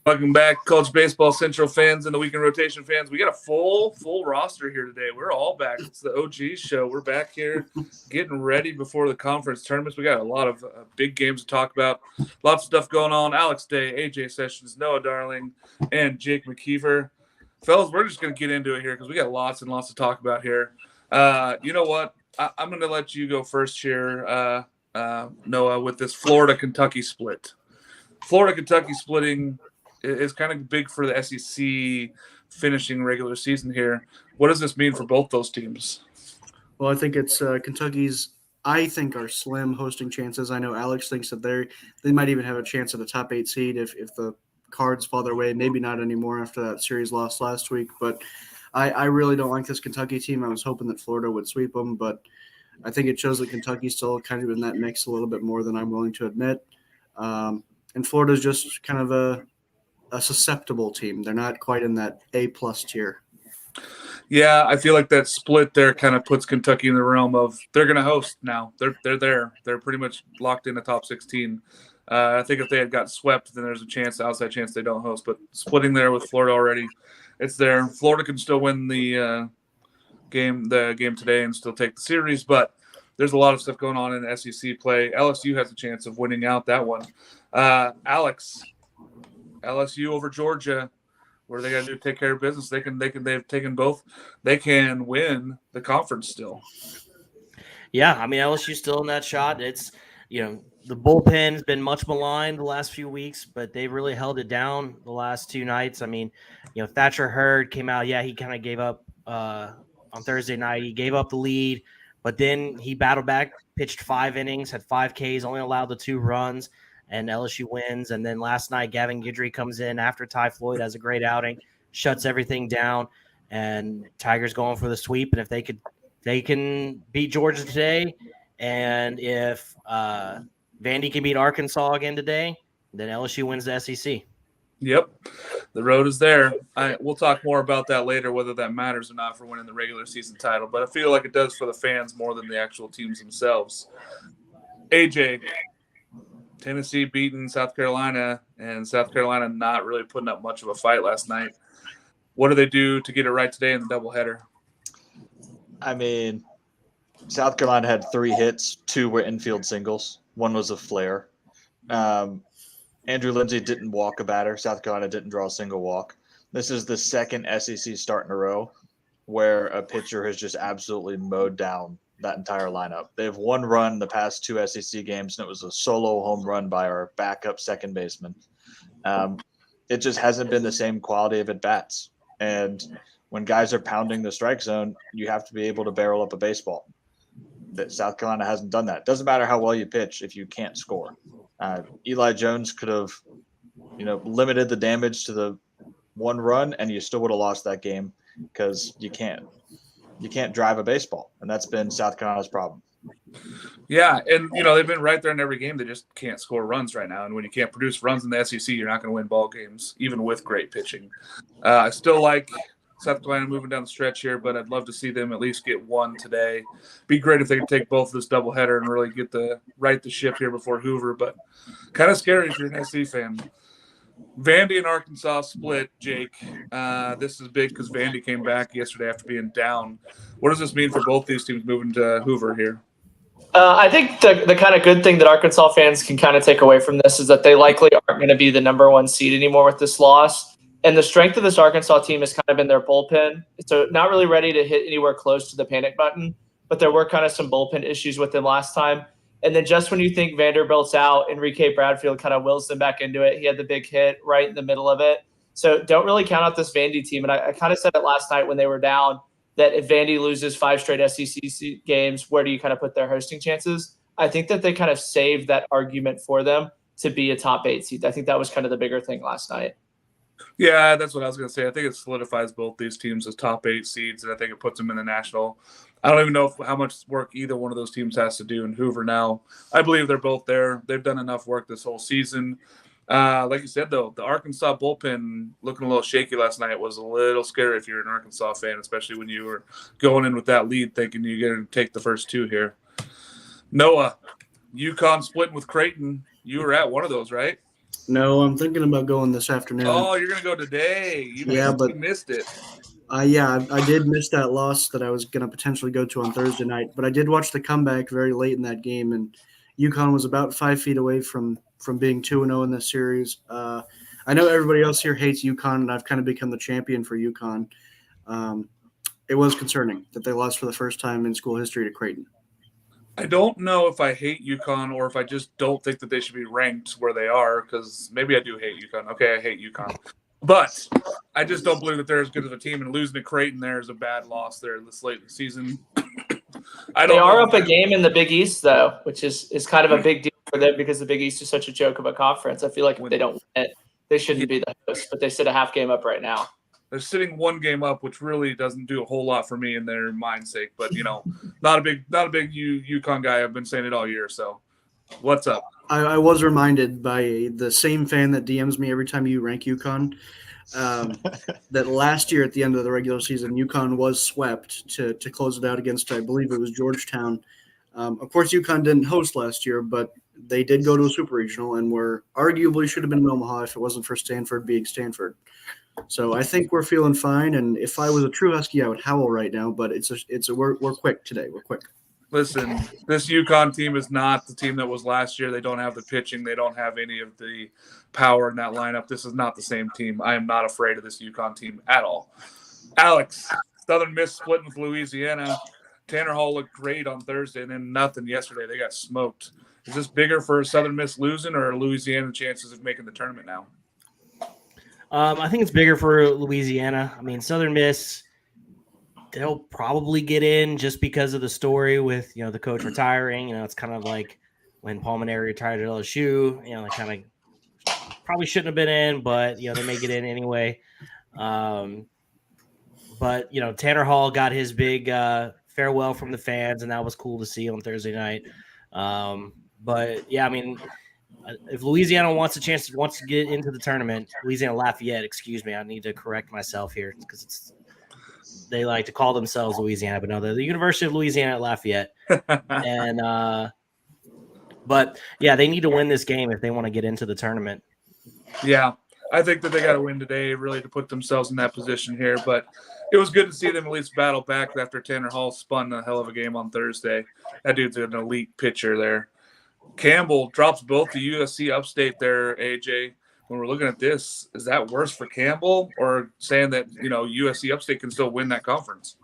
Welcome back, College Baseball Central fans and the Weekend Rotation fans. We got a full roster here today. We're all back. It's the OG show. We're back here getting ready before the conference tournaments. We got a lot of big games to talk about. Lots of stuff going on. Alex Day, AJ Sessions, Noah Darling, and Jake McKeever. Fellas, we're just going to get into it here because we got lots and lots to talk about here. You know what? I'm going to let you go first here, Noah, with this Florida-Kentucky split. Florida-Kentucky splitting is kind of big for the SEC finishing regular season here. What does this mean for both those teams? Well, I think it's Kentucky's, I think, are slim hosting chances. I know Alex thinks that they might even have a chance at a top 8 seed if the cards fall their way. Maybe not anymore after that series loss last week. But I really don't like this Kentucky team. I was hoping that Florida would sweep them, but I think it shows that Kentucky's still kind of in that mix a little bit more than I'm willing to admit. And Florida's just kind of a susceptible team. They're not quite in that A-plus tier. Yeah, I feel like that split there kind of puts Kentucky in the realm of they're going to host now. They're there. They're pretty much locked in the top 16. I think if they had got swept, then there's a outside chance they don't host. But splitting there with Florida already, it's there. Florida can still win the game today and still take the series, but there's a lot of stuff going on in the SEC play. LSU has a chance of winning out that one. Alex, LSU over Georgia, where they got to do take care of business. They've taken both. They can win the conference still. Yeah, I mean LSU's still in that shot. It's the bullpen's been much maligned the last few weeks, but they really held it down the last 2 nights. I mean, Thatcher Hurd came out. Yeah, he kind of gave up on Thursday night. He gave up the lead, but then he battled back, pitched 5 innings, had 5 Ks, only allowed the 2 runs. And LSU wins. And then last night, Gavin Guidry comes in after Ty Floyd has a great outing, shuts everything down, and Tigers going for the sweep. And if they can beat Georgia today, and if Vandy can beat Arkansas again today, then LSU wins the SEC. Yep, the road is there. We'll talk more about that later, whether that matters or not for winning the regular season title. But I feel like it does for the fans more than the actual teams themselves. AJ, Tennessee beating South Carolina, and South Carolina not really putting up much of a fight last night. What do they do to get it right today in the doubleheader? I mean, South Carolina had 3 hits. 2 were infield singles. 1 was a flare. Andrew Lindsay didn't walk a batter. South Carolina didn't draw a single walk. This is the second SEC start in a row where a pitcher has just absolutely mowed down that entire lineup. They have 1 run in the past 2 SEC games, and it was a solo home run by our backup second baseman. It just hasn't been the same quality of at-bats. And when guys are pounding the strike zone, you have to be able to barrel up a baseball. That South Carolina hasn't done that. Doesn't matter how well you pitch if you can't score. Eli Jones could have, limited the damage to the 1 run, and you still would have lost that game because you can't drive a baseball, and that's been South Carolina's problem. Yeah, and they've been right there in every game. They just can't score runs right now, and when you can't produce runs in the SEC, you're not going to win ball games, even with great pitching. I still like South Carolina moving down the stretch here, but I'd love to see them at least get 1 today. Be great if they could take both of this doubleheader and really get right the ship here before Hoover, but kind of scary if you're an SC fan. Vandy and Arkansas split, Jake. This is big because Vandy came back yesterday after being down. What does this mean for both these teams moving to Hoover here? I think the kind of good thing that Arkansas fans can kind of take away from this is that they likely aren't going to be the number 1 seed anymore with this loss. And the strength of this Arkansas team has kind of been their bullpen. So not really ready to hit anywhere close to the panic button, but there were kind of some bullpen issues with them last time. And then just when you think Vanderbilt's out, Enrique Bradfield kind of wills them back into it. He had the big hit right in the middle of it. So don't really count out this Vandy team. And I kind of said it last night when they were down that if Vandy loses 5 straight SEC games, where do you kind of put their hosting chances? I think that they kind of saved that argument for them to be a top 8 seed. I think that was kind of the bigger thing last night. Yeah, that's what I was going to say. I think it solidifies both these teams as top 8 seeds, and I think it puts them in the national. I don't even know how much work either one of those teams has to do in Hoover now. I believe they're both there. They've done enough work this whole season. Like you said, though, the Arkansas bullpen looking a little shaky last night was a little scary if you're an Arkansas fan, especially when you were going in with that lead thinking you're going to take the first 2 here. Noah, UConn splitting with Creighton. You were at one of those, right? No, I'm thinking about going this afternoon. Oh, you're gonna go today. You missed it. I did miss that loss that I was going to potentially go to on Thursday night, but I did watch the comeback very late in that game, and UConn was about 5 feet away from being 2-0 in this series. I know everybody else here hates UConn, and I've kind of become the champion for UConn. It was concerning that they lost for the first time in school history to Creighton. I don't know if I hate UConn or if I just don't think that they should be ranked where they are, because maybe I do hate UConn. Okay, I hate UConn. But I just don't believe that they're as good of a team, and losing to Creighton there is a bad loss there this late in the season. They are up a game in the Big East, though, which is kind of a big deal for them because the Big East is such a joke of a conference. I feel like if they don't win it, they shouldn't be the host, but they sit a half game up right now. They're sitting one game up, which really doesn't do a whole lot for me in their mind's sake. But not a big UConn guy. I've been saying it all year. So, what's up? I was reminded by the same fan that DMs me every time you rank UConn that last year at the end of the regular season, UConn was swept to close it out against, I believe it was Georgetown. Of course, UConn didn't host last year, but they did go to a super regional and were arguably should have been in Omaha if it wasn't for Stanford being Stanford. So I think we're feeling fine. And if I was a true Husky, I would howl right now. But we're quick today. We're quick. Listen, this UConn team is not the team that was last year. They don't have the pitching. They don't have any of the power in that lineup. This is not the same team. I am not afraid of this UConn team at all. Alex, Southern Miss splitting with Louisiana. Tanner Hall looked great on Thursday, and then nothing yesterday. They got smoked. Is this bigger for Southern Miss losing or Louisiana chances of making the tournament now? I think it's bigger for Louisiana. I mean, Southern Miss, they'll probably get in just because of the story with, the coach retiring. It's kind of like when Paul Maneri retired at LSU. They kind of probably shouldn't have been in, but, they may get in anyway. But, Tanner Hall got his big farewell from the fans, and that was cool to see on Thursday night. But, yeah, I mean – if Louisiana wants to get into the tournament, Louisiana Lafayette, excuse me, I need to correct myself here because they like to call themselves Louisiana, but no, they're the University of Louisiana at Lafayette. And but yeah, they need to win this game if they want to get into the tournament. Yeah, I think that they got to win today really to put themselves in that position here. But it was good to see them at least battle back after Tanner Hall spun a hell of a game on Thursday. That dude's an elite pitcher there. Campbell drops both the USC Upstate there, AJ. When we're looking at this, is that worse for Campbell or saying that, USC Upstate can still win that conference?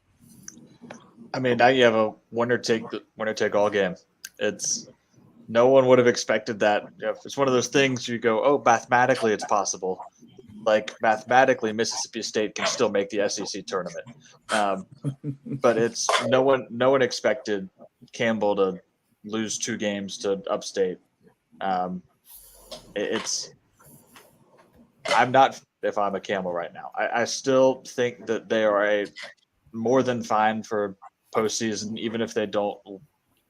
I mean, now you have a winner take all game. It's no one would have expected that. It's one of those things you go, oh, mathematically it's possible. Like mathematically, Mississippi State can still make the SEC tournament. But it's no one expected Campbell to lose 2 games to Upstate. I'm not if I'm a Camel right now. I still think that they are a more than fine for postseason, even if they don't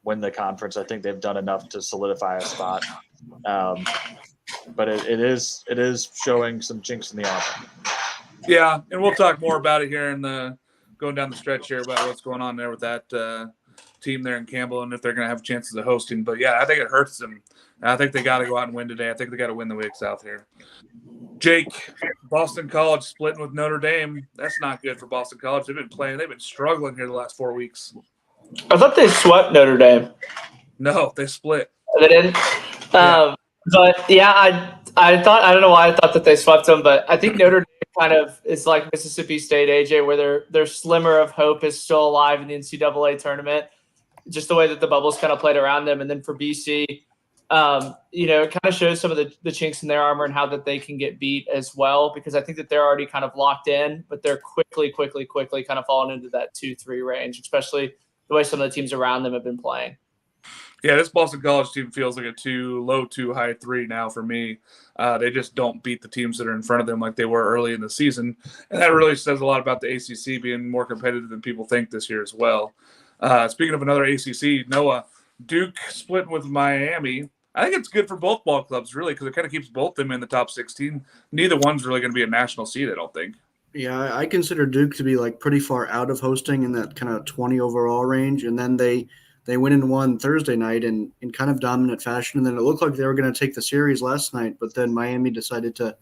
win the conference. I think they've done enough to solidify a spot. But it is showing some chinks in the armor. Yeah, and we'll talk more about it here in the going down the stretch here about what's going on there with that team there in Campbell and if they're going to have chances of hosting. But yeah, I think it hurts them. I think they got to go out and win today. I think they got to win the Wig South here. Jake, Boston College splitting with Notre Dame. That's not good for Boston College. They've been struggling here the last 4 weeks. I thought they swept Notre Dame. No, they split. They didn't. Yeah. But yeah, I don't know why I thought that they swept them, but I think Notre Dame kind of is like Mississippi State, AJ, where their slimmer of hope is still alive in the NCAA tournament. Just the way that the bubbles kind of played around them. And then for BC, it kind of shows some of the chinks in their armor and how that they can get beat as well, because I think that they're already kind of locked in, but they're quickly kind of falling into that 2-3 range, especially the way some of the teams around them have been playing. Yeah, this Boston College team feels like a 2 low 2 high 3 now for me. They just don't beat the teams that are in front of them like they were early in the season. And that really says a lot about the ACC being more competitive than people think this year as well. Speaking of another ACC, Noah, Duke splitting with Miami. I think it's good for both ball clubs, really, because it kind of keeps both of them in the top 16. Neither one's really going to be a national seed, I don't think. Yeah, I consider Duke to be like pretty far out of hosting in that kind of 20 overall range, and then they They went and won Thursday night in kind of dominant fashion, and then it looked like they were going to take the series last night, but then Miami decided to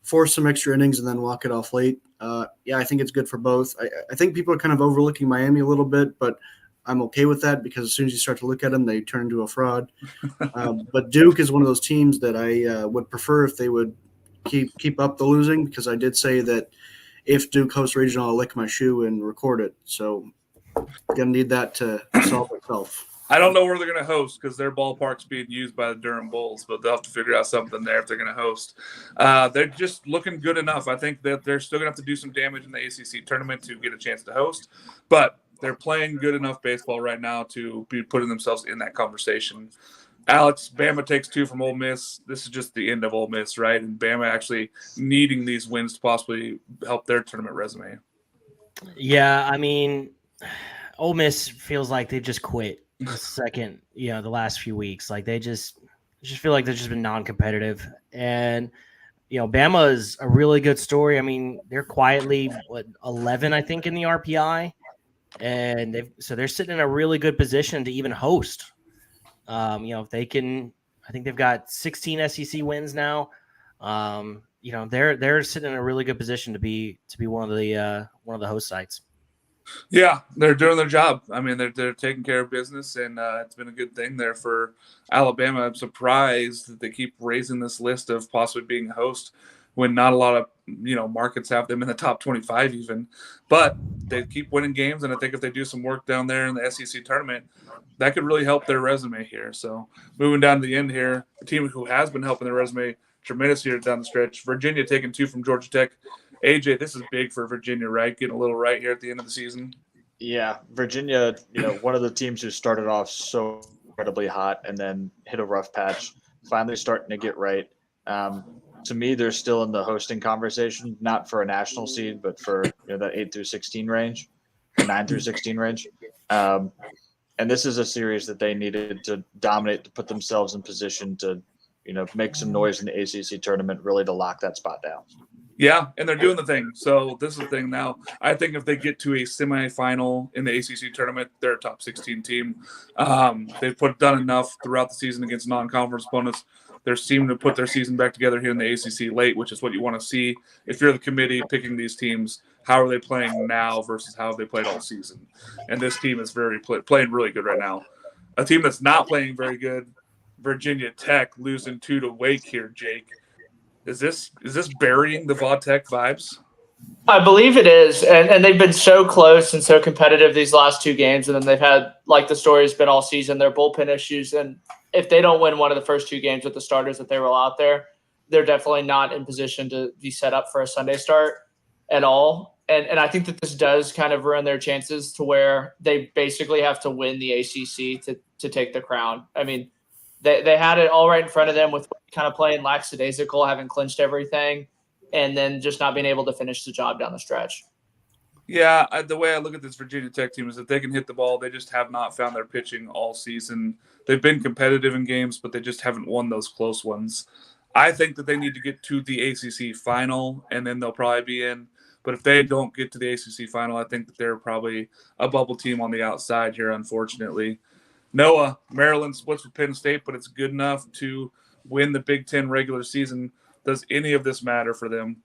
force some extra innings and then walk it off late. Yeah, I think it's good for both. I think people are kind of overlooking Miami a little bit, but I'm okay with that because as soon as you start to look at them, they turn into a fraud. But Duke is one of those teams that I would prefer if they would keep up the losing, because I did say that if Duke hosts regional, I'll lick my shoe and record it. So gonna need that to solve itself. I don't know where they're going to host because their ballpark's being used by the Durham Bulls, but they'll have to figure out something there if they're going to host. They're just looking good enough. I think that they're still going to have to do some damage in the ACC tournament to get a chance to host, but they're playing good enough baseball right now to be putting themselves in that conversation. Alex, Bama takes 2 from Ole Miss. This is just the end of Ole Miss, right? And Bama actually needing these wins to possibly help their tournament resume. Yeah, I mean, Ole Miss feels like they just quit the second, the last few weeks. Like they just feel like they've just been non-competitive. And, Bama is a really good story. I mean, they're quietly 11, I think, in the RPI. And they're sitting in a really good position to even host. If they can, I think they've got 16 SEC wins now. They're sitting in a really good position to be one of the host sites. Yeah, they're doing their job. I mean, they're taking care of business, and it's been a good thing there for Alabama. I'm surprised that they keep raising this list of possibly being a host when not a lot of markets have them in the top 25 even. But they keep winning games, and I think if they do some work down there in the SEC tournament, that could really help their resume here. So moving down to the end here, a team who has been helping their resume tremendous here down the stretch, Virginia taking 2 from Georgia Tech. AJ, this is big for Virginia, right? Getting a little right here at the end of the season. Yeah, Virginia, one of the teams who started off so incredibly hot and then hit a rough patch, finally starting to get right. To me, they're still in the hosting conversation, not for a national seed, but for that 8 through 16 range, or 9 through 16 range. And this is a series that they needed to dominate to put themselves in position to, make some noise in the ACC tournament, really to lock that spot down. Yeah, and they're doing the thing. So this is the thing now. I think if they get to a semifinal in the ACC tournament, they're a top 16 team. They've done enough throughout the season against non-conference opponents. They're seeming to put their season back together here in the ACC late, which is what you want to see. If you're the committee picking these teams, how are they playing now versus how have they played all season? And this team is playing really good right now. A team that's not playing very good, Virginia Tech losing 2 to Wake here, Jake. Is this burying the Vautech vibes? I believe it is, and they've been so close and so competitive these last 2 games, and then they've had, like the story's been all season, their bullpen issues, and if they don't win one of the first 2 games with the starters that they roll out there, they're definitely not in position to be set up for a Sunday start at all. And I think that this does kind of ruin their chances to where they basically have to win the ACC to take the crown. I mean, they had it all right in front of them with kind of playing lackadaisical, having clinched everything, and then just not being able to finish the job down the stretch. Yeah, the way I look at this Virginia Tech team is that they can hit the ball. They just have not found their pitching all season. They've been competitive in games, but they just haven't won those close ones. I think that they need to get to the ACC final, and then they'll probably be in. But if they don't get to the ACC final, I think that they're probably a bubble team on the outside here, unfortunately. Noah, Maryland splits with Penn State, but it's good enough to win the Big Ten regular season. Does any of this matter for them?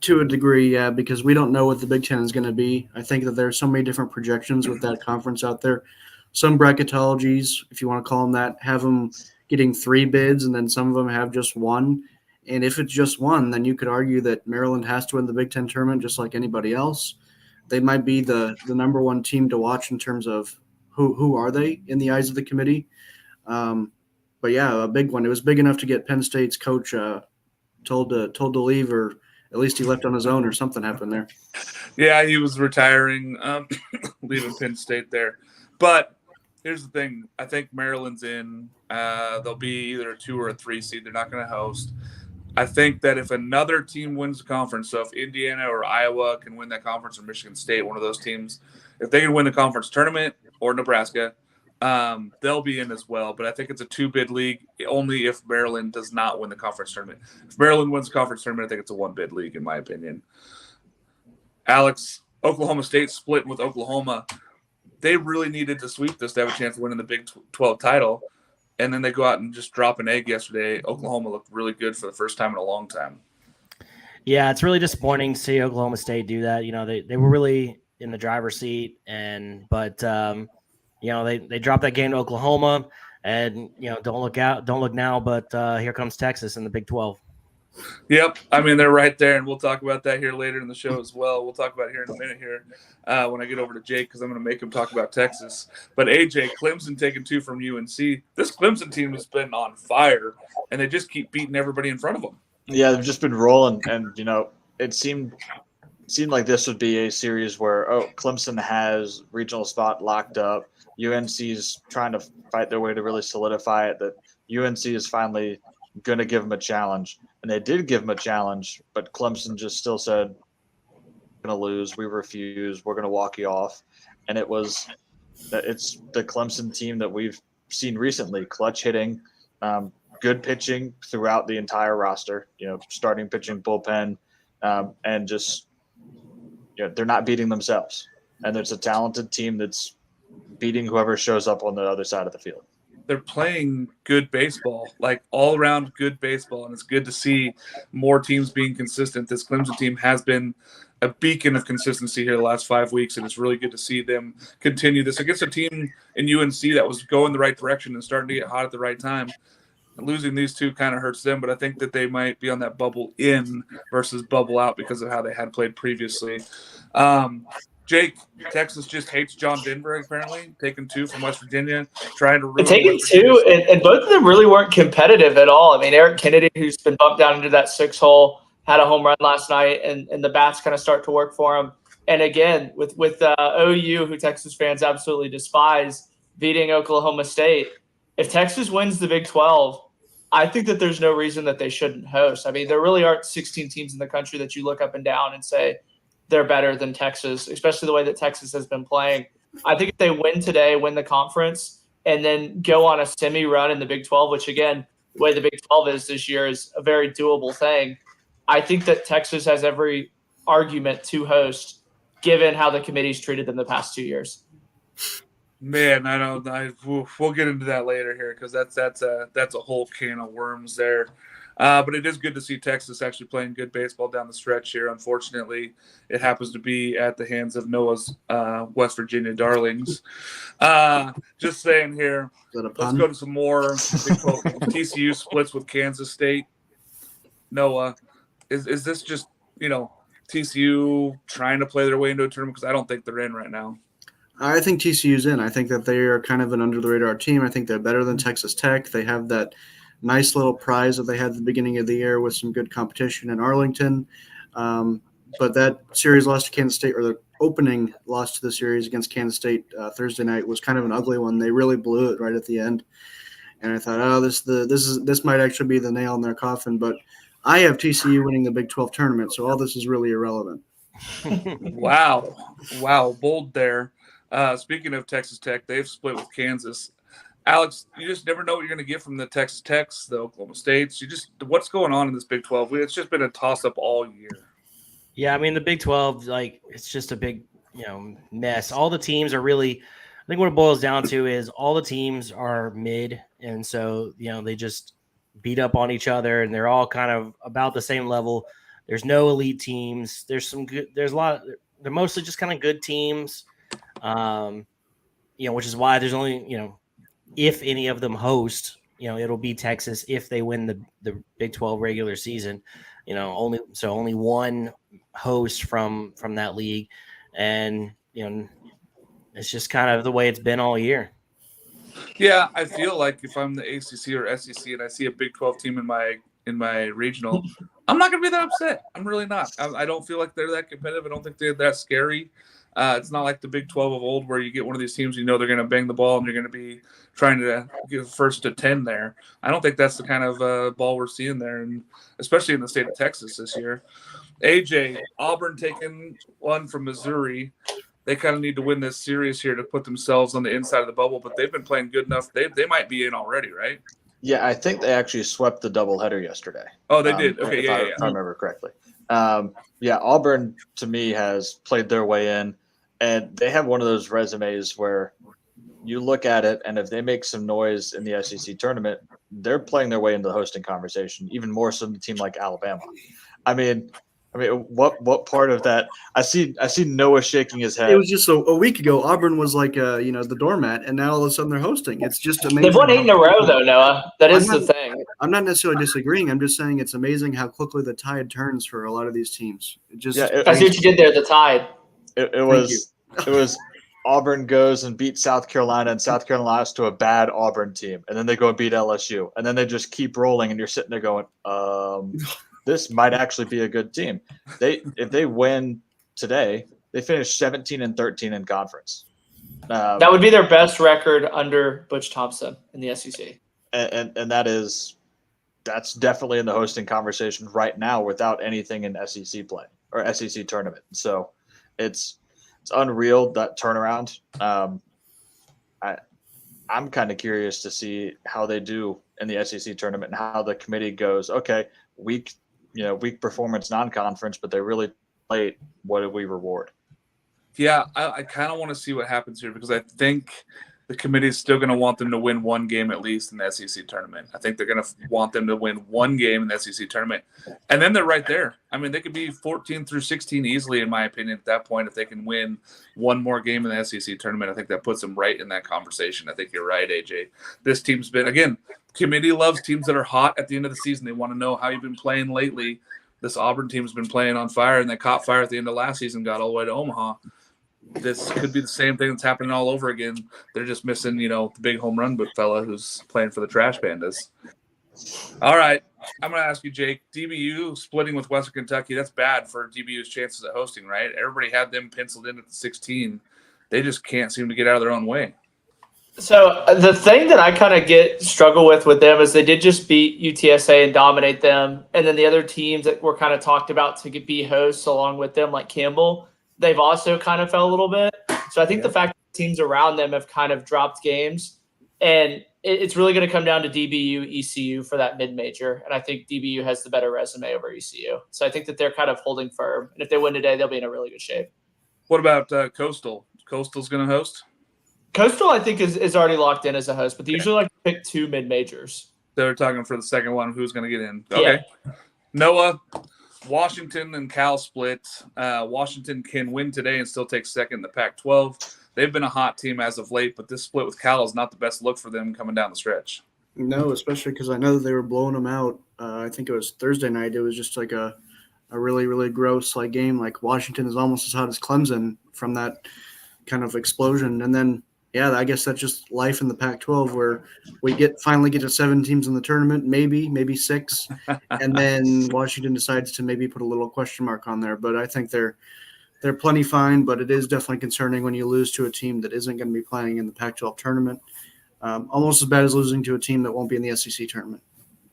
To a degree, yeah, because we don't know what the Big Ten is going to be. I think that there's so many different projections with that conference out there. Some bracketologies, if you want to call them that, have them getting 3 bids, and then some of them have just 1. And if it's just 1, then you could argue that Maryland has to win the Big Ten tournament just like anybody else. They might be the number 1 team to watch in terms of who are they in the eyes of the committee. But yeah, a big one. It was big enough to get Penn State's coach told to leave, or at least he left on his own, or something happened there. Yeah, he was retiring, leaving Penn State there. But here's the thing. I think Maryland's in. They'll be either a 2 or a 3 seed. They're not going to host. I think that if another team wins the conference, so if Indiana or Iowa can win that conference, or Michigan State, one of those teams, if they can win the conference tournament, or Nebraska, they'll be in as well. But I think it's a 2-bid league only if Maryland does not win the conference tournament. If Maryland wins the conference tournament, I think it's a 1-bid league, in my opinion. Alex, Oklahoma State splitting with Oklahoma. they really needed to sweep this to have a chance of winning the Big 12 title. And then they go out and just drop an egg yesterday. Oklahoma looked really good for the first time in a long time. Yeah, it's really disappointing to see Oklahoma State do that. You know, they were really in the driver's seat, but you know, they dropped that game to Oklahoma, and you know, don't look now, but here comes Texas in the Big 12. Yep. I mean, they're right there, and we'll talk about that here later in the show as well. We'll talk about it here in a minute here when I get over to Jake, because I'm going to make him talk about Texas. But AJ, Clemson taking 2 from UNC. This Clemson team has been on fire, and they just keep beating everybody in front of them. Yeah, they've just been rolling, and you know, it seemed like this would be a series where Clemson has regional spot locked up. UNC's trying to fight their way to really solidify it. That UNC is finally going to give them a challenge, and they did give them a challenge, but Clemson just still said, "We're going to lose. We refuse. We're going to walk you off." And it's the Clemson team that we've seen recently: clutch hitting, good pitching throughout the entire roster. You know, starting pitching, bullpen, and just they're not beating themselves. And there's a talented team that's beating whoever shows up on the other side of the field. They're playing good baseball, like all around good baseball. And it's good to see more teams being consistent. This Clemson team has been a beacon of consistency here the last 5 weeks. And it's really good to see them continue this against a team in UNC that was going the right direction and starting to get hot at the right time. Losing these two kind of hurts them, but I think that they might be on that bubble in versus bubble out because of how they had played previously. Jake, Texas just hates John Denver, apparently, taking 2 from West Virginia, trying to ruin taking West Virginia. 2, and both of them really weren't competitive at all. I mean, Eric Kennedy, who's been bumped down into that 6 hole, had a home run last night, and the bats kind of start to work for him. And again, with OU, who Texas fans absolutely despise, beating Oklahoma State, if Texas wins the Big 12, I think that there's no reason that they shouldn't host. I mean, there really aren't 16 teams in the country that you look up and down and say they're better than Texas, especially the way that Texas has been playing. I think if they win today, win the conference, and then go on a semi-run in the Big 12, which, again, the way the Big 12 is this year is a very doable thing, I think that Texas has every argument to host, given how the committee's treated them the past 2 years. Man, we'll get into that later here because that's a whole can of worms there. But it is good to see Texas actually playing good baseball down the stretch here. Unfortunately, it happens to be at the hands of Noah's West Virginia Darlings. Just saying here, let's go to some more Big 12 games. TCU splits with Kansas State. Noah, is this just, TCU trying to play their way into a tournament? Because I don't think they're in right now. I think TCU's in. I think that they are kind of an under-the-radar team. I think they're better than Texas Tech. They have that nice little prize that they had at the beginning of the year with some good competition in Arlington. But that series loss to Kansas State, or the opening loss to the series against Kansas State Thursday night, was kind of an ugly one. They really blew it right at the end. And I thought, this might actually be the nail in their coffin. But I have TCU winning the Big 12 tournament, so all this is really irrelevant. Wow, bold there. Speaking of Texas Tech, they've split with Kansas. Alex, you just never know what you're going to get from the Texas Techs, the Oklahoma States. What's going on in this Big 12? It's just been a toss-up all year. Yeah, I mean, the Big 12, it's just a big, mess. All the teams are really – I think what it boils down to is all the teams are mid, and so, they just beat up on each other, and they're all kind of about the same level. There's no elite teams. There's a lot – they're mostly just kind of good teams. Which is why there's only, if any of them host, it'll be Texas if they win the Big 12 regular season, only one host from that league. And, it's just kind of the way it's been all year. Yeah, I feel like if I'm the ACC or SEC and I see a Big 12 team in my regional, I'm not going to be that upset. I'm really not. I don't feel like they're that competitive. I don't think they're that scary. It's not like the Big 12 of old where you get one of these teams, they're going to bang the ball and you're going to be trying to get first to 10 there. I don't think that's the kind of ball we're seeing there, and especially in the state of Texas this year. AJ, Auburn taking one from Missouri. They kind of need to win this series here to put themselves on the inside of the bubble, but they've been playing good enough. They might be in already, right? Yeah, I think they actually swept the doubleheader yesterday. Oh, they did? Okay, if I remember correctly. Auburn, to me, has played their way in. And they have one of those resumes where you look at it, and if they make some noise in the SEC tournament, they're playing their way into the hosting conversation, even more so than a team like Alabama. I mean, what part of that? I see Noah shaking his head. It was just a week ago. Auburn was like, the doormat, and now all of a sudden they're hosting. It's just amazing. They've won 8 in a row, though, Noah. That is the thing. I'm not necessarily disagreeing. I'm just saying it's amazing how quickly the tide turns for a lot of these teams. I see what you did there. The tide. It was Auburn goes and beats South Carolina, and South Carolina lost to a bad Auburn team, and then they go and beat LSU, and then they just keep rolling, and you're sitting there going, this might actually be a good team. If they win today, they finish 17-13 in conference. That would be their best record under Butch Thompson in the SEC. And that's definitely in the hosting conversation right now without anything in SEC play or SEC tournament. So it's unreal, that turnaround. I'm kind of curious to see how they do in the SEC tournament and how the committee goes. Okay, weak performance non-conference, but they really played. What did we reward? Yeah, I kind of want to see what happens here because I think the committee is still going to want them to win one game at least in the SEC tournament. I think they're going to want them to win one game in the SEC tournament. And then they're right there. I mean, they could be 14 through 16 easily, in my opinion, at that point. If they can win one more game in the SEC tournament, I think that puts them right in that conversation. I think you're right, AJ. This team's been, again, committee loves teams that are hot at the end of the season. They want to know how you've been playing lately. This Auburn team's been playing on fire, and they caught fire at the end of last season, got all the way to Omaha. This could be the same thing that's happening all over again. They're just missing, the big home run fella who's playing for the Trash Pandas. All right. I'm going to ask you, Jake, DBU splitting with Western Kentucky, that's bad for DBU's chances at hosting, right? Everybody had them penciled in at the 16. They just can't seem to get out of their own way. So the thing that I kind of struggle with them is they did just beat UTSA and dominate them. And then the other teams that were kind of talked about to be hosts along with them, like Campbell, they've also kind of fell a little bit. So I think the fact that teams around them have kind of dropped games, and it's really going to come down to DBU, ECU for that mid-major. And I think DBU has the better resume over ECU. So I think that they're kind of holding firm. And if they win today, they'll be in a really good shape. What about Coastal? Coastal's going to host? Coastal, I think, is already locked in as a host, but they usually like to pick 2 mid-majors. They're talking for the second one. Who's going to get in? Okay. Yeah. Noah, Washington and Cal split. Washington can win today and still take second in the Pac-12. They've been a hot team as of late, but this split with Cal is not the best look for them coming down the stretch. No, especially because I know that they were blowing them out. I think it was Thursday night. It was just like a really, really gross game. Like Washington is almost as hot as Clemson from that kind of explosion. And then, I guess that's just life in the Pac-12 where we finally get to 7 teams in the tournament, maybe 6. And then Washington decides to maybe put a little question mark on there. But I think they're plenty fine, but it is definitely concerning when you lose to a team that isn't going to be playing in the Pac-12 tournament. Almost as bad as losing to a team that won't be in the SEC tournament.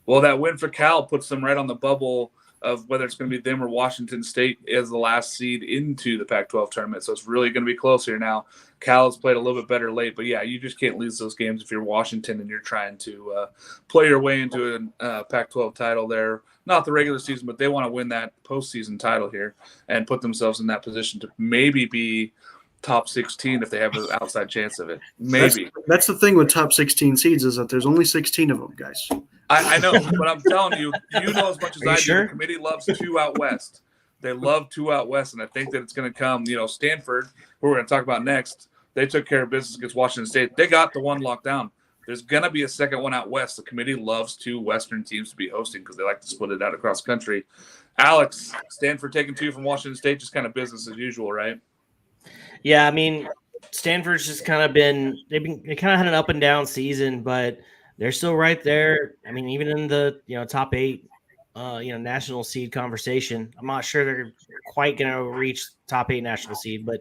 Well, that win for Cal puts them right on the bubble of whether it's going to be them or Washington State as the last seed into the Pac-12 tournament. So it's really going to be close here now. Cal has played a little bit better late, but you just can't lose those games if you're Washington and you're trying to play your way into a Pac-12 title there. Not the regular season, but they want to win that postseason title here and put themselves in that position to maybe be top 16 if they have an outside chance of it. Maybe. That's the thing with top 16 seeds is that there's only 16 of them, guys. I know, but I'm telling you, you know as much as I do. The committee loves 2 out west. They love 2 out west, and I think that it's going to come. Stanford, who we're going to talk about next, they took care of business against Washington State. They got the one locked down. There's going to be a second one out west. The committee loves 2 Western teams to be hosting because they like to split it out across country. Alex, Stanford taking 2 from Washington State, just kind of business as usual, right? Yeah, I mean, Stanford's just kind of they kind of had an up and down season, but they're still right there. I mean, even in the top 8, national seed conversation. I'm not sure they're quite going to reach top 8 national seed, but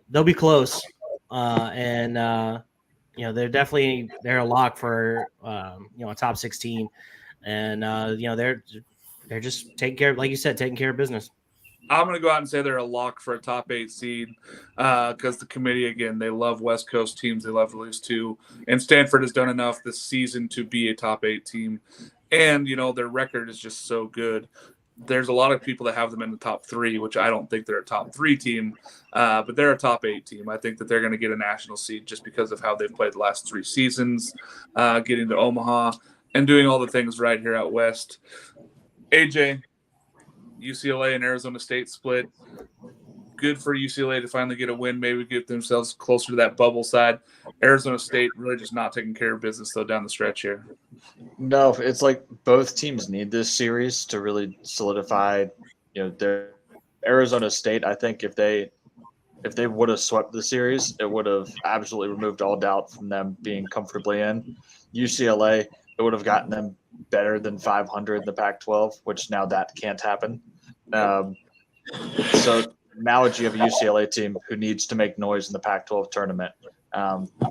they'll be close. They're a lock for a top 16, and they're just taking care of, like you said, taking care of business. I'm going to go out and say they're a lock for a top 8 seed because the committee, again, they love West Coast teams. They love at least 2. And Stanford has done enough this season to be a top 8 team. And, their record is just so good. there's a lot of people that have them in the top 3, which I don't think they're a top 3 team, but they're a top 8 team. I think that they're going to get a national seed just because of how they've played the last 3 seasons, getting to Omaha and doing all the things right here out west. AJ, UCLA and Arizona State split. Good for UCLA to finally get a win, maybe get themselves closer to that bubble side. Arizona State really just not taking care of business, though, down the stretch here. No, it's like both teams need this series to really solidify, their Arizona State. I think if they would have swept the series, it would have absolutely removed all doubt from them being comfortably in. UCLA, it would have gotten them better than 500 in the Pac-12, which now that can't happen. So now you have a UCLA team who needs to make noise in the Pac-12 tournament.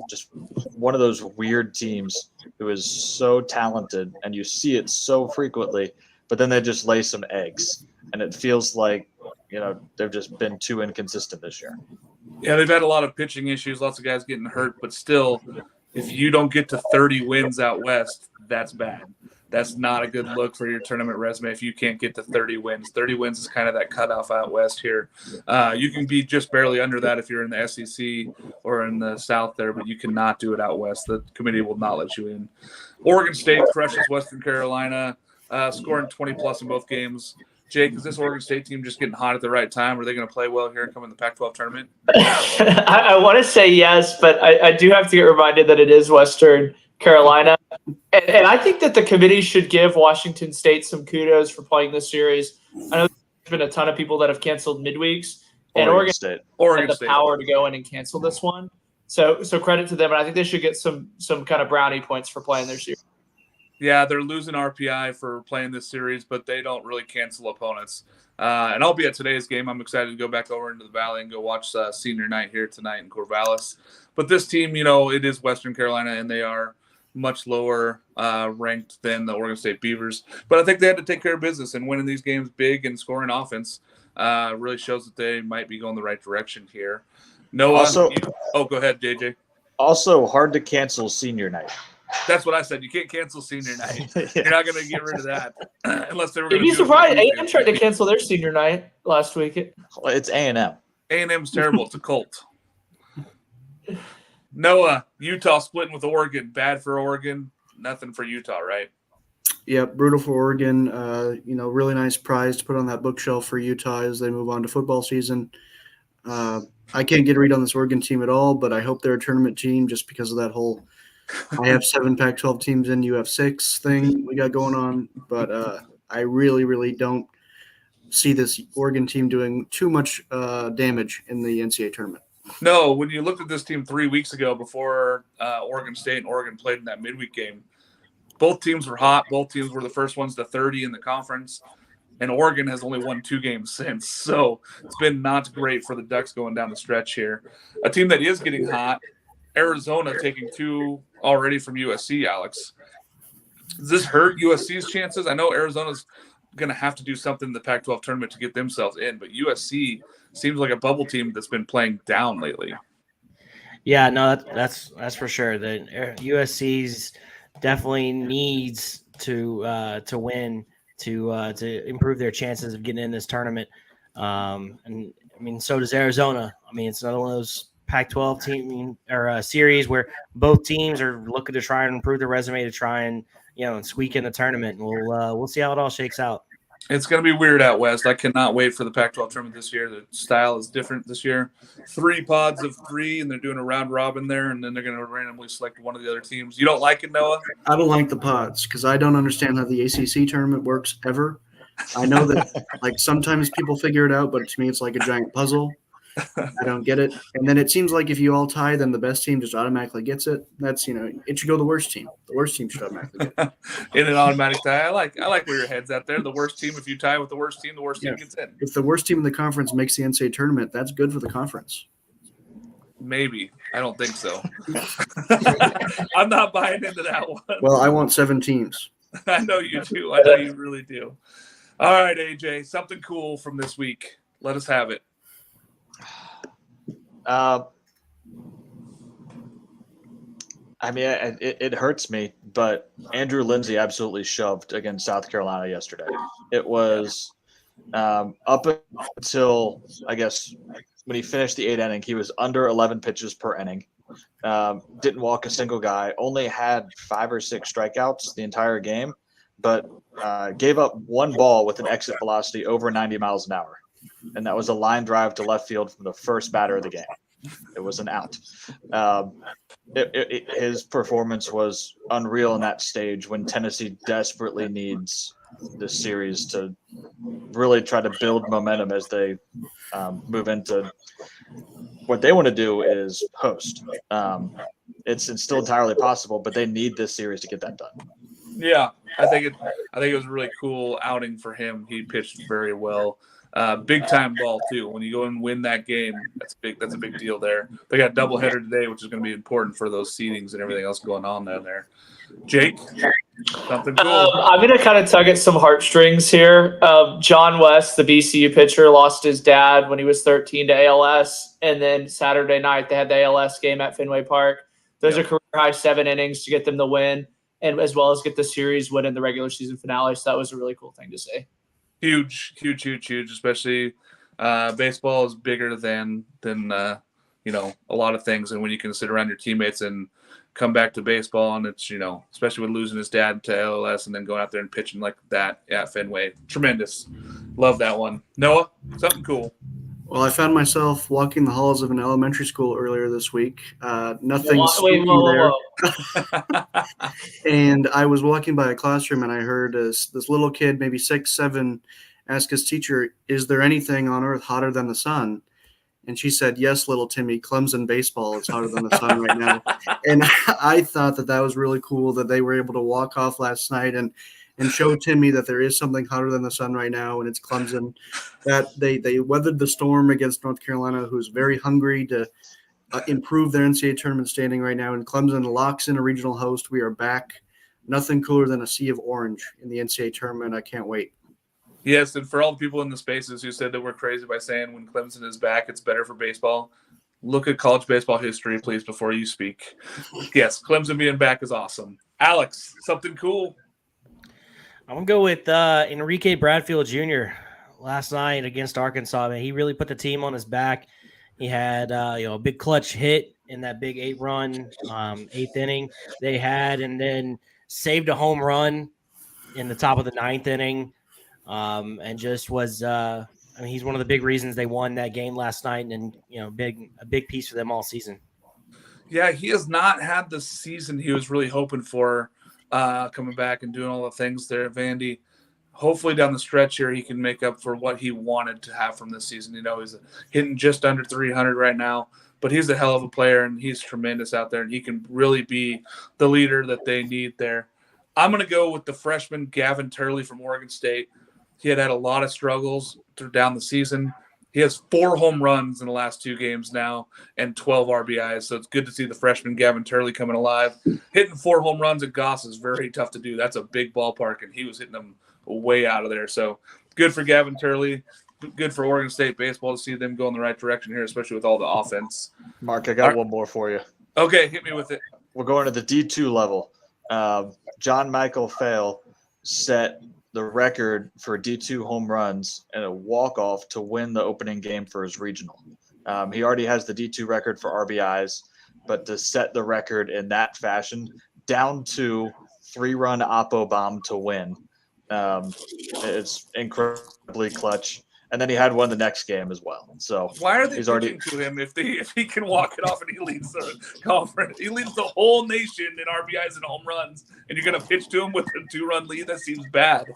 Just one of those weird teams who is so talented, and you see it so frequently, but then they just lay some eggs, and it feels like they've just been too inconsistent this year. Yeah, they've had a lot of pitching issues, lots of guys getting hurt, but still, if you don't get to 30 wins out west, that's bad. That's not a good look for your tournament resume if you can't get to 30 wins. 30 wins is kind of that cutoff out west here. You can be just barely under that if you're in the SEC or in the South there, but you cannot do it out west. The committee will not let you in. Oregon State crushes Western Carolina, scoring 20-plus in both games. Jake, is this Oregon State team just getting hot at the right time? Are they going to play well here coming in the Pac-12 tournament? I want to say yes, but I do have to get reminded that it is Western Carolina. And I think that the committee should give Washington State some kudos for playing this series. I know there's been a ton of people that have canceled midweeks, and Oregon State had the power to go in and cancel this one. So credit to them, and I think they should get some kind of brownie points for playing their series. Yeah, they're losing RPI for playing this series, but they don't really cancel opponents. And I'll be at today's game. I'm excited to go back over into the Valley and go watch senior night here tonight in Corvallis. But this team, it is Western Carolina, and they are much lower ranked than the Oregon State Beavers. But I think they had to take care of business, and winning these games big and scoring offense really shows that they might be going the right direction here. Noah, go ahead, JJ. Also, hard to cancel senior night. That's what I said. You can't cancel senior night. Yeah. You're not going to get rid of that unless they were going to. You'd be surprised. A&M tried to cancel their senior night last week. It's A&M. A&M's terrible. It's a cult. Noah, Utah splitting with Oregon. Bad for Oregon. Nothing for Utah, right? Yeah, brutal for Oregon. Really nice prize to put on that bookshelf for Utah as they move on to football season. I can't get a read on this Oregon team at all, but I hope they're a tournament team just because of that whole I have 7 Pac-12 teams and you have 6 thing we got going on. But I really, really don't see this Oregon team doing too much damage in the NCAA tournament. No, when you looked at this team 3 weeks ago before Oregon State and Oregon played in that midweek game, both teams were hot. Both teams were the first ones to 30 in the conference, and Oregon has only won 2 games since. So it's been not great for the Ducks going down the stretch here. A team that is getting hot, Arizona taking 2 already from USC, Alex. Does this hurt USC's chances? I know Arizona's going to have to do something in the Pac-12 tournament to get themselves in, but USC seems like a bubble team that's been playing down lately. Yeah, no, that's for sure. The USC's definitely needs to win to improve their chances of getting in this tournament. And I mean, so does Arizona. I mean, it's another one of those Pac-12 team or series where both teams are looking to try and improve their resume to try and squeak in the tournament. And we'll see how it all shakes out. It's going to be weird out west. I cannot wait for the Pac-12 tournament this year. The style is different this year. 3 pods of 3, and they're doing a round robin there, and then they're going to randomly select one of the other teams. You don't like it, Noah? I don't like the pods because I don't understand how the ACC tournament works ever. I know that sometimes people figure it out, but to me it's like a giant puzzle. I don't get it. And then it seems like if you all tie, then the best team just automatically gets it. That's, it should go the worst team. The worst team should automatically get it. In an automatic tie. I like where your head's at there. The worst team, if you tie with the worst team gets in. If the worst team in the conference makes the NCAA tournament, that's good for the conference. Maybe. I don't think so. I'm not buying into that one. Well, I want 7 teams. I know you do. I know you really do. All right, AJ, something cool from this week. Let us have it. I mean, it hurts me, but Andrew Lindsay absolutely shoved against South Carolina yesterday. It was Up until, I guess, when he finished the 8th inning, he was under 11 pitches per inning. Didn't walk a single guy. Only had 5 or 6 strikeouts the entire game, but gave up 1 ball with an exit velocity over 90 miles an hour. And that was a line drive to left field from the first batter of the game. It was an out. His performance was unreal in that stage when Tennessee desperately needs this series to really try to build momentum as they move into what they want to do is host. It's still entirely possible, but they need this series to get that done. Yeah, I think it was a really cool outing for him. He pitched very well. Big time ball too. When you go and win that game, that's a big deal there. They got a doubleheader today, which is going to be important for those seedings and everything else going on down there. Jake, something cool. I'm going to kind of tug at some heartstrings here. John West, the BCU pitcher, lost his dad when he was 13 to ALS, and then Saturday night they had the ALS game at Fenway Park. Those are career high 7 innings to get them the win, and as well as get the series win in the regular season finale. So that was a really cool thing to see. Huge. Especially baseball is bigger than a lot of things, and when you can sit around your teammates and come back to baseball, and it's especially with losing his dad to ALS and then going out there and pitching like that at Fenway, tremendous. Love that one. Noah, something cool. Well, I found myself walking the halls of an elementary school earlier this week. Nothing spooky there. And I was walking by a classroom and I heard this little kid, maybe 6, 7, ask his teacher, "Is there anything on earth hotter than the sun?" And she said, "Yes, little Timmy, Clemson baseball is hotter than the sun right now." And I thought that was really cool that they were able to walk off last night and show Timmy that there is something hotter than the sun right now, and it's Clemson. That they weathered the storm against North Carolina, who's very hungry to improve their NCAA tournament standing right now, and Clemson locks in a regional host. We are back. Nothing cooler than a sea of orange in the NCAA tournament. I can't wait. Yes, and for all the people in the spaces who said that we're crazy by saying when Clemson is back, it's better for baseball, look at college baseball history, please, before you speak. Yes, Clemson being back is awesome. Alex, something cool? I'm going to go with Enrique Bradfield Jr. last night against Arkansas. Man, he really put the team on his back. He had a big clutch hit in that big 8-run 8th inning they had, and then saved a home run in the top of the 9th inning. And just was he's one of the big reasons they won that game last night, and a big piece for them all season. Yeah, he has not had the season he was really hoping for, coming back and doing all the things there, Vandy. Hopefully down the stretch here he can make up for what he wanted to have from this season. He's hitting just under 300 right now, but he's a hell of a player and he's tremendous out there, and he can really be the leader that they need there. I'm going to go with the freshman Gavin Turley from Oregon State. He had a lot of struggles down the season. He has 4 home runs in the last 2 games now and 12 RBIs. So it's good to see the freshman Gavin Turley coming alive. Hitting 4 home runs at Goss is very tough to do. That's a big ballpark, and he was hitting them way out of there. So good for Gavin Turley. Good for Oregon State baseball to see them go in the right direction here, especially with all the offense. Mark, I got one more for you. Okay, hit me with it. We're going to the D2 level. John Michael Fail set the record for D2 home runs and a walk-off to win the opening game for his regional. He already has the D2 record for RBIs, but to set the record in that fashion, down to 3-run Oppo bomb to win, it's incredibly clutch. And then he had one the next game as well. So why are they pitching to him if he can walk it off and he leads the conference? He leads the whole nation in RBIs and home runs, and you're going to pitch to him with a 2-run lead? That seems bad.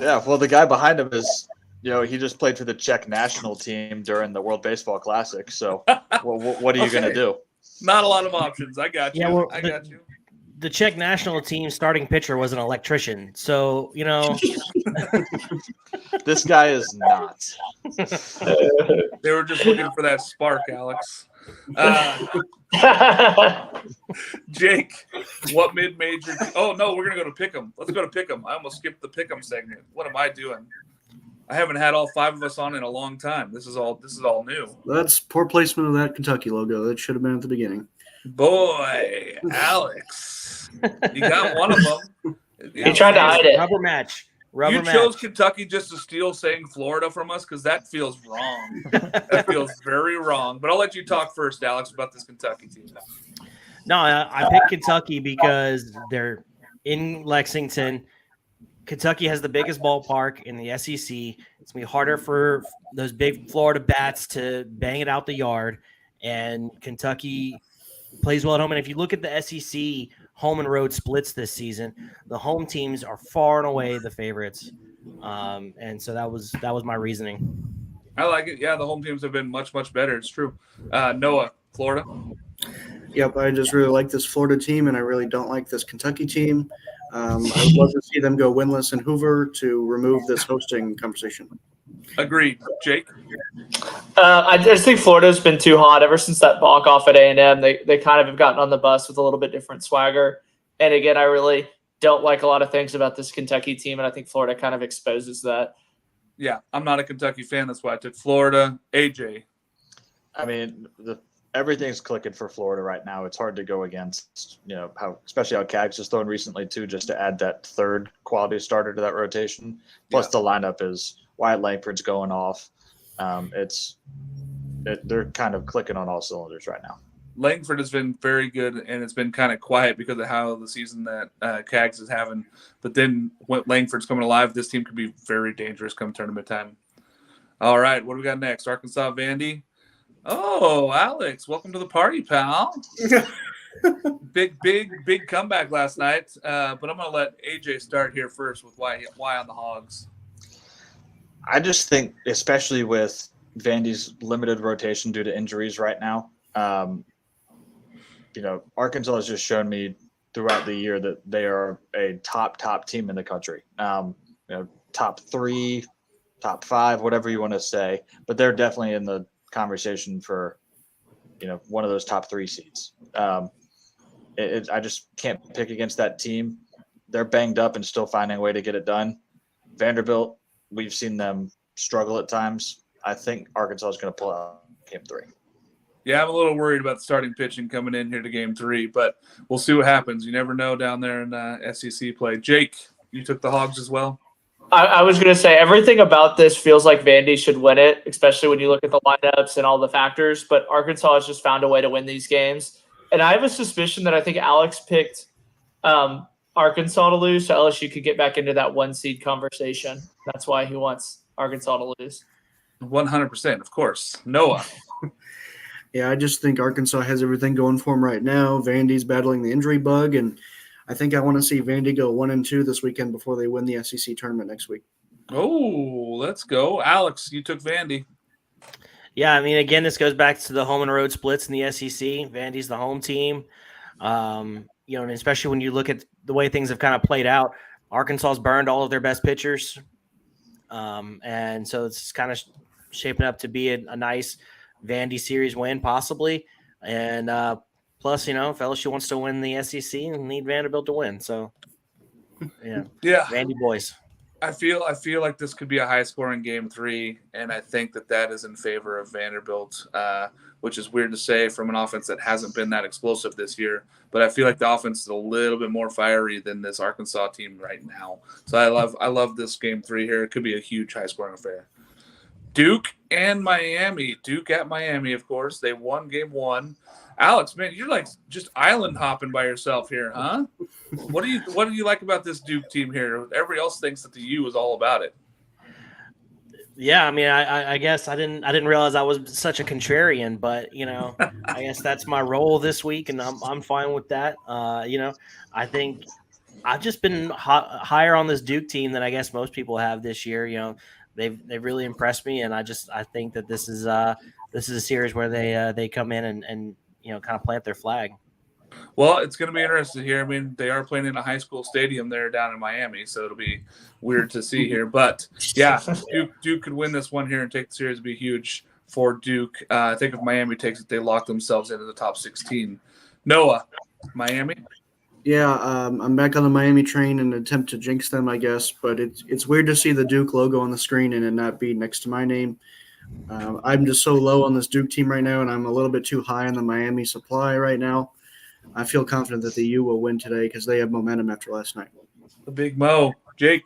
Yeah, well, the guy behind him is, he just played for the Czech national team during the World Baseball Classic. So what are you going to do? Not a lot of options. I got you. Yeah, well, I got you. The Czech national team starting pitcher was an electrician. So, This guy is not. They were just looking for that spark, Alex. Jake, what mid-major? Oh, no, we're going to go to Pick'em. Let's go to Pick'em. I almost skipped the Pick'em segment. What am I doing? I haven't had all 5 of us on in a long time. This is all new. That's poor placement of that Kentucky logo. That should have been at the beginning. Boy, Alex. You got one of them. He tried to hide it. Rubber match. Rubber You match. chose Kentucky just to steal saying Florida from us because that feels wrong. That feels very wrong. But I'll let you talk first, Alex, about this Kentucky team. No, I picked Kentucky because they're in Lexington. Kentucky has the biggest ballpark in the SEC. It's going to be harder for those big Florida bats to bang it out the yard. And Kentucky plays well at home. And if you look at the SEC home and road splits this season, the home teams are far and away the favorites. And so that was my reasoning. I like it. Yeah, the home teams have been much, much better. It's true. Noah, Florida. Yep, I just really like this Florida team, and I really don't like this Kentucky team. I would love to see them go winless in Hoover to remove this hosting conversation. Agreed. Jake? I just think Florida's been too hot ever since that balk off at A&M. They kind of have gotten on the bus with a little bit different swagger. And again, I really don't like a lot of things about this Kentucky team, and I think Florida kind of exposes that. Yeah, I'm not a Kentucky fan. That's why I took Florida. AJ? I mean, everything's clicking for Florida right now. It's hard to go against, especially how Cags is thrown recently too, just to add that third quality starter to that rotation. Plus the lineup is Wyatt Langford's going off. They're kind of clicking on all cylinders right now. Langford has been very good, and it's been kind of quiet because of how the season that Cags is having. But then when Langford's coming alive, this team could be very dangerous come tournament time. All right, what do we got next? Arkansas Vandy. Oh, Alex, welcome to the party, pal. Big comeback last night. But I'm going to let AJ start here first with why on the Hogs. I just think, especially with Vandy's limited rotation due to injuries right now, Arkansas has just shown me throughout the year that they are a top team in the country. Top 3, top 5, whatever you want to say, but they're definitely in the conversation for, one of those top 3 seeds. I just can't pick against that team. They're banged up and still finding a way to get it done. Vanderbilt, we've seen them struggle at times. I think Arkansas is going to pull out game 3. Yeah, I'm a little worried about the starting pitching coming in here to game 3, but we'll see what happens. You never know down there in SEC play. Jake, you took the Hogs as well? I was going to say everything about this feels like Vandy should win it, especially when you look at the lineups and all the factors. But Arkansas has just found a way to win these games. And I have a suspicion that I think Alex picked Arkansas to lose, so LSU could get back into that 1 seed conversation. That's why he wants Arkansas to lose. 100%, of course. Noah. Yeah, I just think Arkansas has everything going for them right now. Vandy's battling the injury bug, and I think I want to see Vandy go 1-2 this weekend before they win the SEC tournament next week. Oh, let's go. Alex, you took Vandy. Yeah, I mean, again, this goes back to the home and road splits in the SEC. Vandy's the home team. And especially when you look at the way things have kind of played out, Arkansas's burned all of their best pitchers. And so it's kind of shaping up to be a nice Vandy series win, possibly. And plus, if LSU wants to win the SEC and need Vanderbilt to win. So, yeah, Vandy boys. I feel like this could be a high-scoring game 3, and I think that is in favor of Vanderbilt, which is weird to say from an offense that hasn't been that explosive this year. But I feel like the offense is a little bit more fiery than this Arkansas team right now. So I love this game 3 here. It could be a huge high-scoring affair. Duke and Miami. Duke at Miami, of course. They won game 1. Alex, man, you're like just island hopping by yourself here, huh? What do you like about this Duke team here? Everybody else thinks that the U is all about it. Yeah, I mean, I guess I didn't realize I was such a contrarian, but I guess that's my role this week, and I'm fine with that. I think I've just been higher on this Duke team than I guess most people have this year. They've really impressed me, and I think that this is a series where they come in and kind of plant their flag. Well, it's going to be interesting here. I mean, they are playing in a high school stadium there down in Miami, so it'll be weird to see here. But, yeah, Duke could win this one here and take the series. It'd be huge for Duke. I think if Miami takes it, they lock themselves into the top 16. Noah, Miami? Yeah, I'm back on the Miami train in an attempt to jinx them, I guess. But it's weird to see the Duke logo on the screen and it not be next to my name. I'm just so low on this Duke team right now, and I'm a little bit too high on the Miami supply right now. I feel confident that the U will win today because they have momentum after last night. The Big Mo. Jake?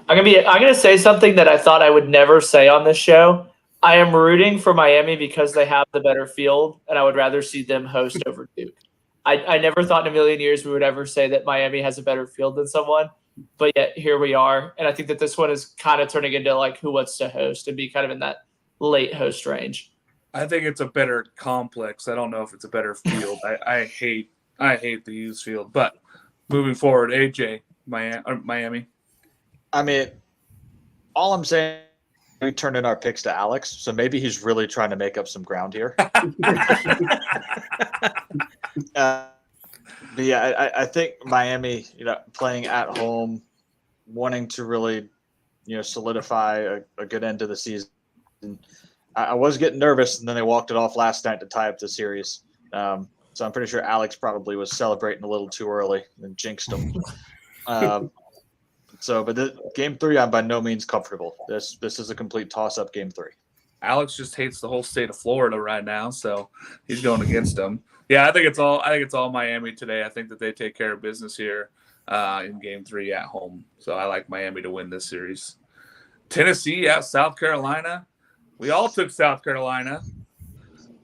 I'm gonna say something that I thought I would never say on this show. I am rooting for Miami because they have the better field, and I would rather see them host over Duke. I never thought in a million years we would ever say that Miami has a better field than someone, but yet here we are. And I think that this one is kind of turning into like who wants to host and be kind of in that late host range. I think it's a better complex. I don't know if it's a better field. I hate the used field. But moving forward, AJ, Miami. I mean, all I'm saying, we turned in our picks to Alex, so maybe he's really trying to make up some ground here. But yeah, I think Miami, playing at home, wanting to really, solidify a good end to the season. I was getting nervous, and then they walked it off last night to tie up the series. So I'm pretty sure Alex probably was celebrating a little too early and jinxed him. But game 3, I'm by no means comfortable. This is a complete toss-up game 3. Alex just hates the whole state of Florida right now, so he's going against them. Yeah, I think it's all Miami today. I think that they take care of business here in game 3 at home. So I like Miami to win this series. Tennessee at South Carolina. We all took South Carolina.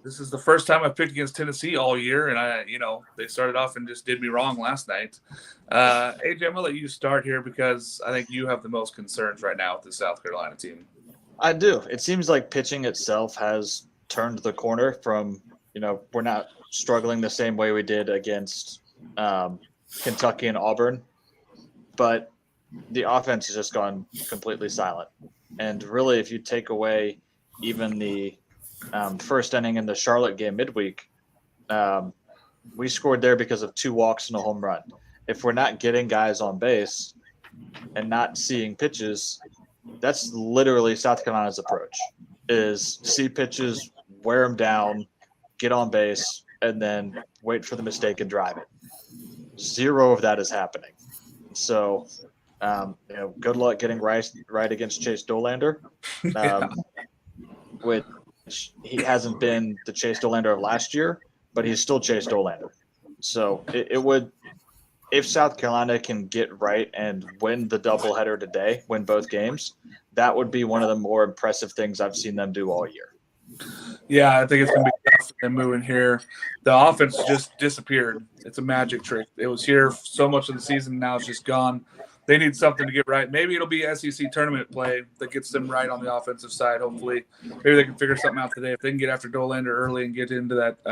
This is the first time I've picked against Tennessee all year, and they started off and just did me wrong last night. AJ, I'm gonna let you start here because I think you have the most concerns right now with the South Carolina team. I do. It seems like pitching itself has turned the corner from, we're not struggling the same way we did against Kentucky and Auburn, but the offense has just gone completely silent. And really, if you take away even the first inning in the Charlotte game midweek, we scored there because of 2 walks and a home run. If we're not getting guys on base and not seeing pitches, that's literally South Carolina's approach, is see pitches, wear them down, get on base, and then wait for the mistake and drive it. 0 of that is happening. So, good luck getting right against Chase Dolander, which he hasn't been the Chase Dolander of last year, but he's still Chase Dolander. So it would, if South Carolina can get right and win the doubleheader today, win both games, that would be one of the more impressive things I've seen them do all year. Yeah, I think it's going to be tough for them moving here. The offense just disappeared. It's a magic trick. It was here so much of the season, now it's just gone. They need something to get right. Maybe it'll be SEC tournament play that gets them right on the offensive side, hopefully. Maybe they can figure something out today if they can get after Dolander early and get into that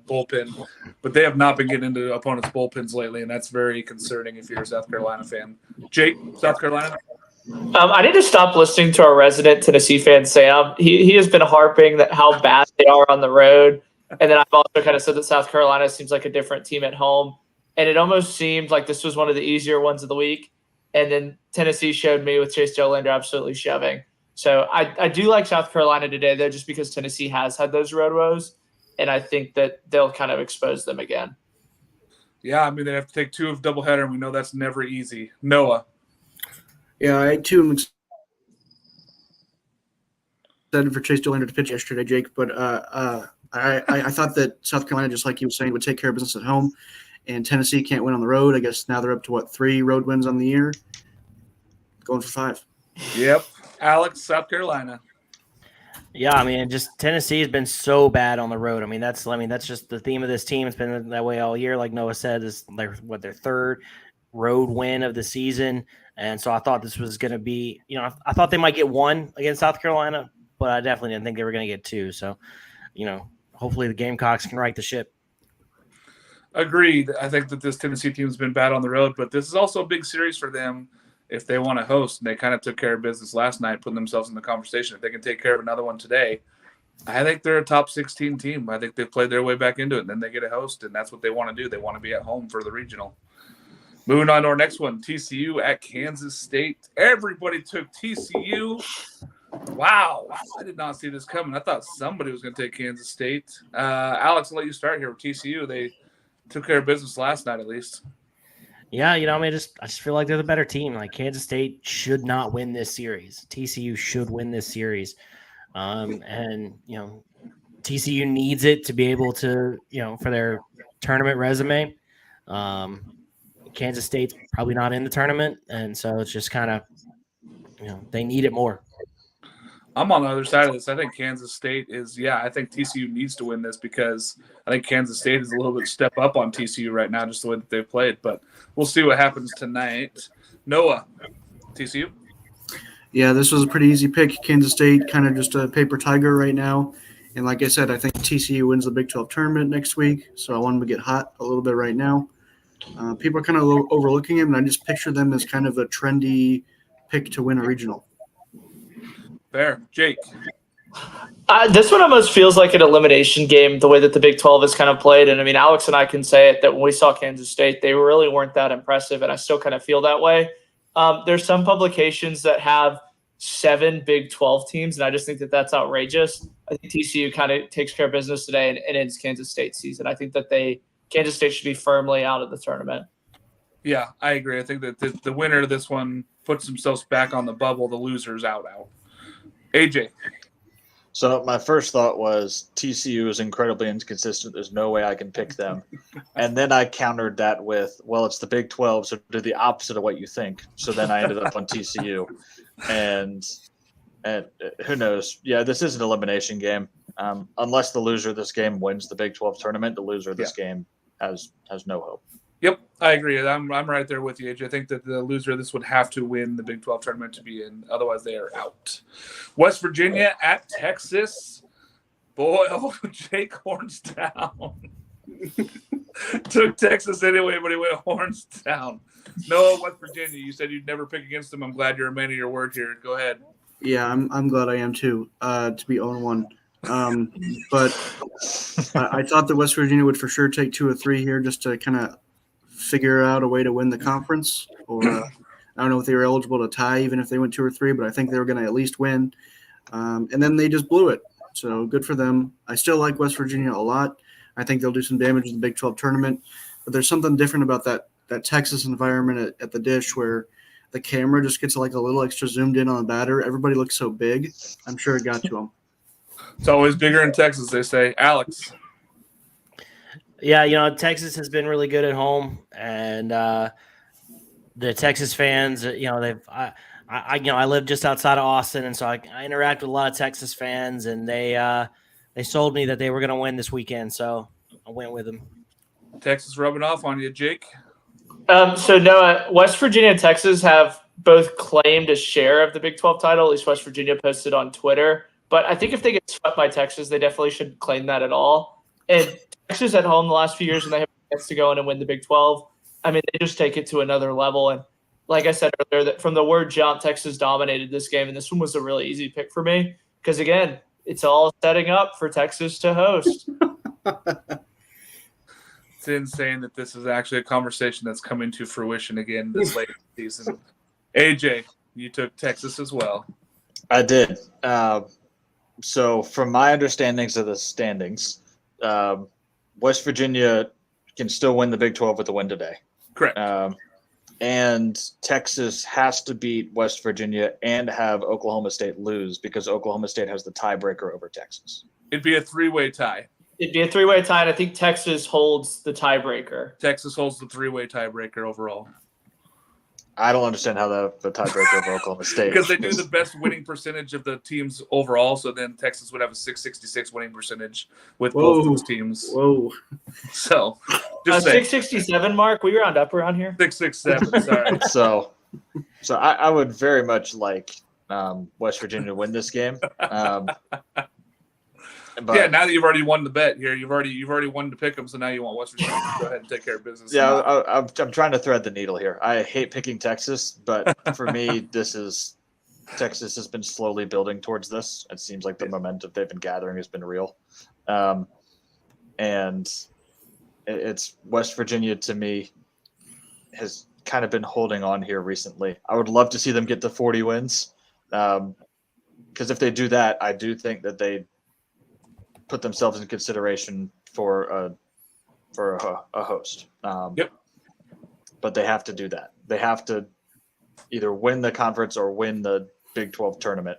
bullpen. But they have not been getting into opponents' bullpens lately, and that's very concerning if you're a South Carolina fan. Jake, South Carolina? I need to stop listening to our resident Tennessee fan, Sam. He has been harping that how bad they are on the road. And then I've also kind of said that South Carolina seems like a different team at home. And it almost seemed like this was one of the easier ones of the week. And then Tennessee showed me with Chase Dolander absolutely shoving. So I do like South Carolina today, though, just because Tennessee has had those road woes. And I think that they'll kind of expose them again. Yeah, I mean, they have to take 2 of doubleheader, and we know that's never easy. Noah. Yeah, I too am excited for Chase Dolander to pitch yesterday, Jake. But I thought that South Carolina, just like you were saying, would take care of business at home, and Tennessee can't win on the road. I guess now they're up to 3 road wins on the year, going for 5. Yep, Alex, South Carolina. Yeah, I mean, just Tennessee has been so bad on the road. I mean, that's just the theme of this team. It's been that way all year. Like Noah said, is their 3rd road win of the season. And so I thought this was going to be, I thought they might get 1 against South Carolina, but I definitely didn't think they were going to get 2. So, hopefully the Gamecocks can right the ship. Agreed. I think that this Tennessee team's been bad on the road, but this is also a big series for them if they want to host. And they kind of took care of business last night, putting themselves in the conversation. If they can take care of another one today, I think they're a top 16 team. I think they've played their way back into it, and then they get a host, and that's what they want to do. They want to be at home for the regional. Moving on to our next one, TCU at Kansas State. Everybody took TCU. Wow. I did not see this coming. I thought somebody was going to take Kansas State. Alex, I'll let you start here with TCU. They took care of business last night at least. Yeah, I just feel like they're the better team. Like Kansas State should not win this series. TCU should win this series. And TCU needs it to be able to, for their tournament resume. Kansas State's probably not in the tournament, and so it's just kind of they need it more. I'm on the other side of this. I think Kansas State is, I think TCU needs to win this because I think Kansas State is a little bit step up on TCU right now, just the way that they've played. But we'll see what happens tonight. Noah, TCU? Yeah, this was a pretty easy pick. Kansas State, kind of just a paper tiger right now. And like I said, I think TCU wins the Big 12 tournament next week. So I want them to get hot a little bit right now. People are kind of overlooking him, and I just picture them as kind of a trendy pick to win a regional. Fair. Jake? This one almost feels like an elimination game, the way that the Big 12 is kind of played. And I mean, Alex and I can say it that when we saw Kansas State, they really weren't that impressive, and I still kind of feel that way. There's some publications that have 7 Big 12 teams, and I just think that that's outrageous. I think TCU kind of takes care of business today and ends Kansas State season. I think that Kansas State should be firmly out of the tournament. Yeah, I agree. I think that the winner of this one puts themselves back on the bubble. The loser's out. AJ? So my first thought was TCU is incredibly inconsistent. There's no way I can pick them. And then I countered that with, well, it's the Big 12, so do the opposite of what you think. So then I ended up on TCU. And who knows? Yeah, this is an elimination game. Unless the loser of this game wins the Big 12 tournament, the loser of this game has no hope. Yep, I agree. I'm right there with you, AJ. I think that the loser of this would have to win the Big 12 tournament to be in. Otherwise, they are out. West Virginia at Texas. Boy, Jake horns down. Took Texas anyway, but he went horns down. No, West Virginia, you said you'd never pick against them. I'm glad you're a man of your word here. Go ahead. Yeah, I'm glad I am too, to be 0-1. But I thought that West Virginia would for sure take 2 or 3 here just to kind of figure out a way to win the conference. Or I don't know if they were eligible to tie even if they went 2 or 3, but I think they were going to at least win. And then they just blew it. So good for them. I still like West Virginia a lot. I think they'll do some damage in the Big 12 tournament. But there's something different about that Texas environment at the Dish where the camera just gets like a little extra zoomed in on the batter. Everybody looks so big. I'm sure it got to them. It's always bigger in Texas, they say. Alex? Yeah, Texas has been really good at home, and the Texas fans, I live just outside of Austin, and so I interact with a lot of Texas fans, and they sold me that they were going to win this weekend, so I went with them. Texas rubbing off on you, Jake? So Noah, West Virginia and Texas have both claimed a share of the Big 12 title. At least West Virginia posted on Twitter. But I think if they get swept by Texas, they definitely should claim that at all. And Texas at home the last few years, when they have a chance to go in and win the Big 12, I mean, they just take it to another level. And like I said earlier, that from the word jump, Texas dominated this game, and this one was a really easy pick for me because, again, it's all setting up for Texas to host. It's insane that this is actually a conversation that's coming to fruition again this late season. AJ, you took Texas as well. I did. So from my understandings of the standings, West Virginia can still win the Big 12 with the win today. Correct. And Texas has to beat West Virginia and have Oklahoma State lose because Oklahoma State has the tiebreaker over Texas. It'd be a 3-way tie. It'd be a 3-way tie, and I think Texas holds the tiebreaker. Texas holds the 3-way tiebreaker overall. I don't understand how the tiebreaker over Oklahoma State. Because they do the best winning percentage of the teams overall, so then Texas would have a 666 winning percentage with both those teams. Whoa. So, just 667, Mark? We round up around here? 667, sorry. So I would very much like West Virginia to win this game. But, yeah, now that you've already won the bet here, you've already won to pick them, so now you want West Virginia to go ahead and take care of business. Yeah, I'm trying to thread the needle here. I hate picking Texas, but for me, Texas has been slowly building towards this. It seems like the momentum they've been gathering has been real, and it's West Virginia to me has kind of been holding on here recently. I would love to see them get to 40 wins, because if they do that, I do think that they put themselves in consideration for a host. Yep. But they have to do that. They have to either win the conference or win the Big 12 tournament.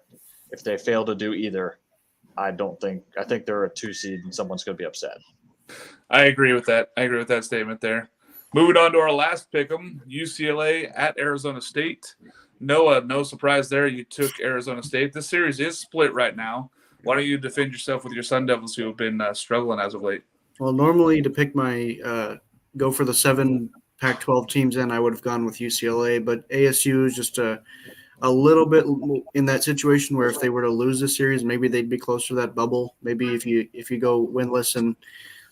If they fail to do either, I think they're a 2 seed and someone's going to be upset. I agree with that. Statement there. Moving on to our last pick'em, UCLA at Arizona State. Noah, no surprise there. You took Arizona State. This series is split right now. Why don't you defend yourself with your Sun Devils, who have been struggling as of late? Well, normally to pick my go for the 7 Pac-12 teams in, I would have gone with UCLA, but ASU is just a little bit in that situation where if they were to lose the series, maybe they'd be closer to that bubble. Maybe if you go winless in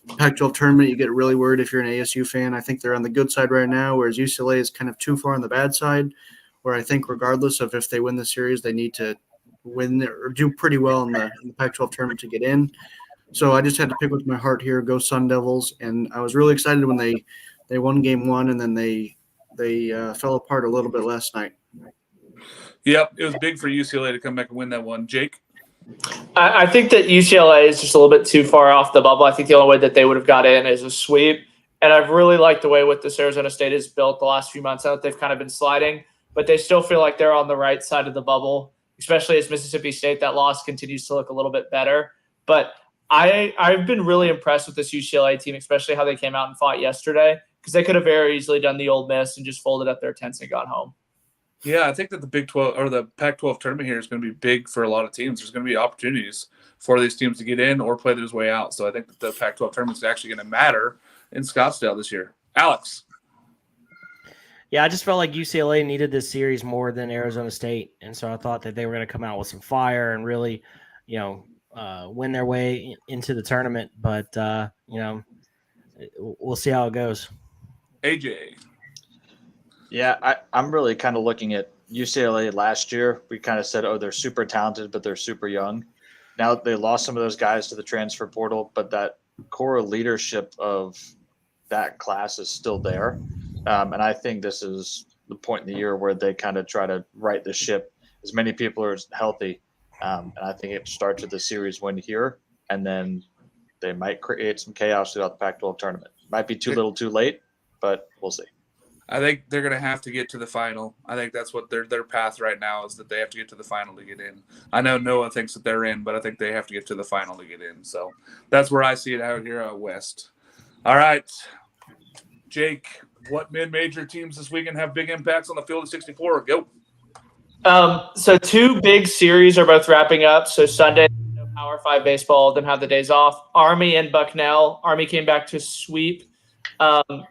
the Pac-12 tournament, you get really worried if you're an ASU fan. I think they're on the good side right now, whereas UCLA is kind of too far on the bad side, where I think regardless of if they win the series, they need to win or do pretty well in the Pac-12 tournament to get in. So I just had to pick with my heart here, go Sun Devils, and I was really excited when they won Game 1, and then they fell apart a little bit last night. Yep, it was big for UCLA to come back and win that one. Jake? I think that UCLA is just a little bit too far off the bubble. I think the only way that they would have got in is a sweep. And I've really liked the way what this Arizona State has built the last few months. I know they've kind of been sliding, but they still feel like they're on the right side of the bubble, especially as Mississippi State, that loss continues to look a little bit better. But I've been really impressed with this UCLA team, especially how they came out and fought yesterday, because they could have very easily done the Ole Miss and just folded up their tents and gone home. Yeah, I think that the Big 12 or the Pac-12 tournament here is going to be big for a lot of teams. There's going to be opportunities for these teams to get in or play their way out. So I think that the Pac-12 tournament is actually going to matter in Scottsdale this year. Alex? Yeah, I just felt like UCLA needed this series more than Arizona State, and so I thought that they were going to come out with some fire and really, win their way into the tournament. But we'll see how it goes. AJ? Yeah, I'm really kind of looking at UCLA last year. We kind of said, oh, they're super talented, but they're super young. Now they lost some of those guys to the transfer portal, but that core leadership of that class is still there. And I think this is the point in the year where they kind of try to right the ship. As many people are healthy. And I think it starts with the series win here, and then they might create some chaos throughout the Pac-12 tournament. Might be too little too late, but we'll see. I think they're going to have to get to the final. I think that's what their path right now is, that they have to get to the final to get in. I know Noah thinks that they're in, but I think they have to get to the final to get in. So that's where I see it out here out west. All right, Jake, what mid-major teams this weekend have big impacts on the field of 64? Go. So 2 big series are both wrapping up. So Sunday, no Power 5 baseball, them have the days off. Army and Bucknell. Army came back to sweep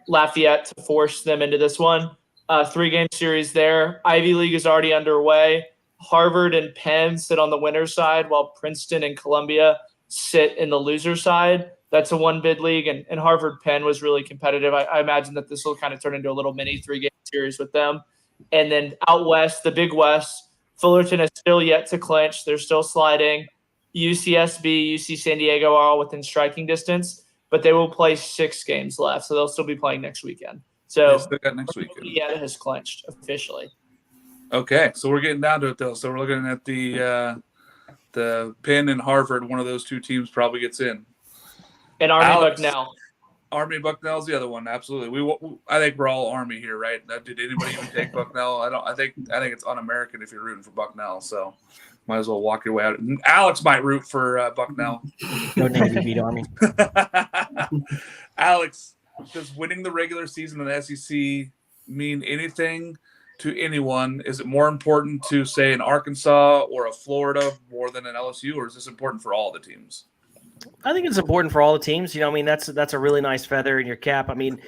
Lafayette to force them into this one. 3-game series there. Ivy League is already underway. Harvard and Penn sit on the winner's side, while Princeton and Columbia sit in the loser side. That's a 1-bid league, and Harvard-Penn was really competitive. I imagine that this will kind of turn into a little mini 3-game series with them. And then out west, the Big West, Fullerton is still yet to clinch. They're still sliding. UCSB, UC San Diego are all within striking distance, but they will play 6 games left, so they'll still be playing next weekend. So They still got next weekend. Yeah, it has clinched officially. Okay, so we're getting down to it, though. So we're looking at the Penn and Harvard. One of those 2 teams probably gets in. And Army Alex. Bucknell. Army Bucknell's the other one. Absolutely. I think we're all Army here, right? Did anybody even take Bucknell? I think it's un-American if you're rooting for Bucknell. So might as well walk your way out. Alex might root for Bucknell. No Navy beat Army. Alex, does winning the regular season in the SEC mean anything to anyone? Is it more important to, say, an Arkansas or a Florida more than an LSU, or is this important for all the teams? I think it's important for all the teams. That's a really nice feather in your cap. I mean,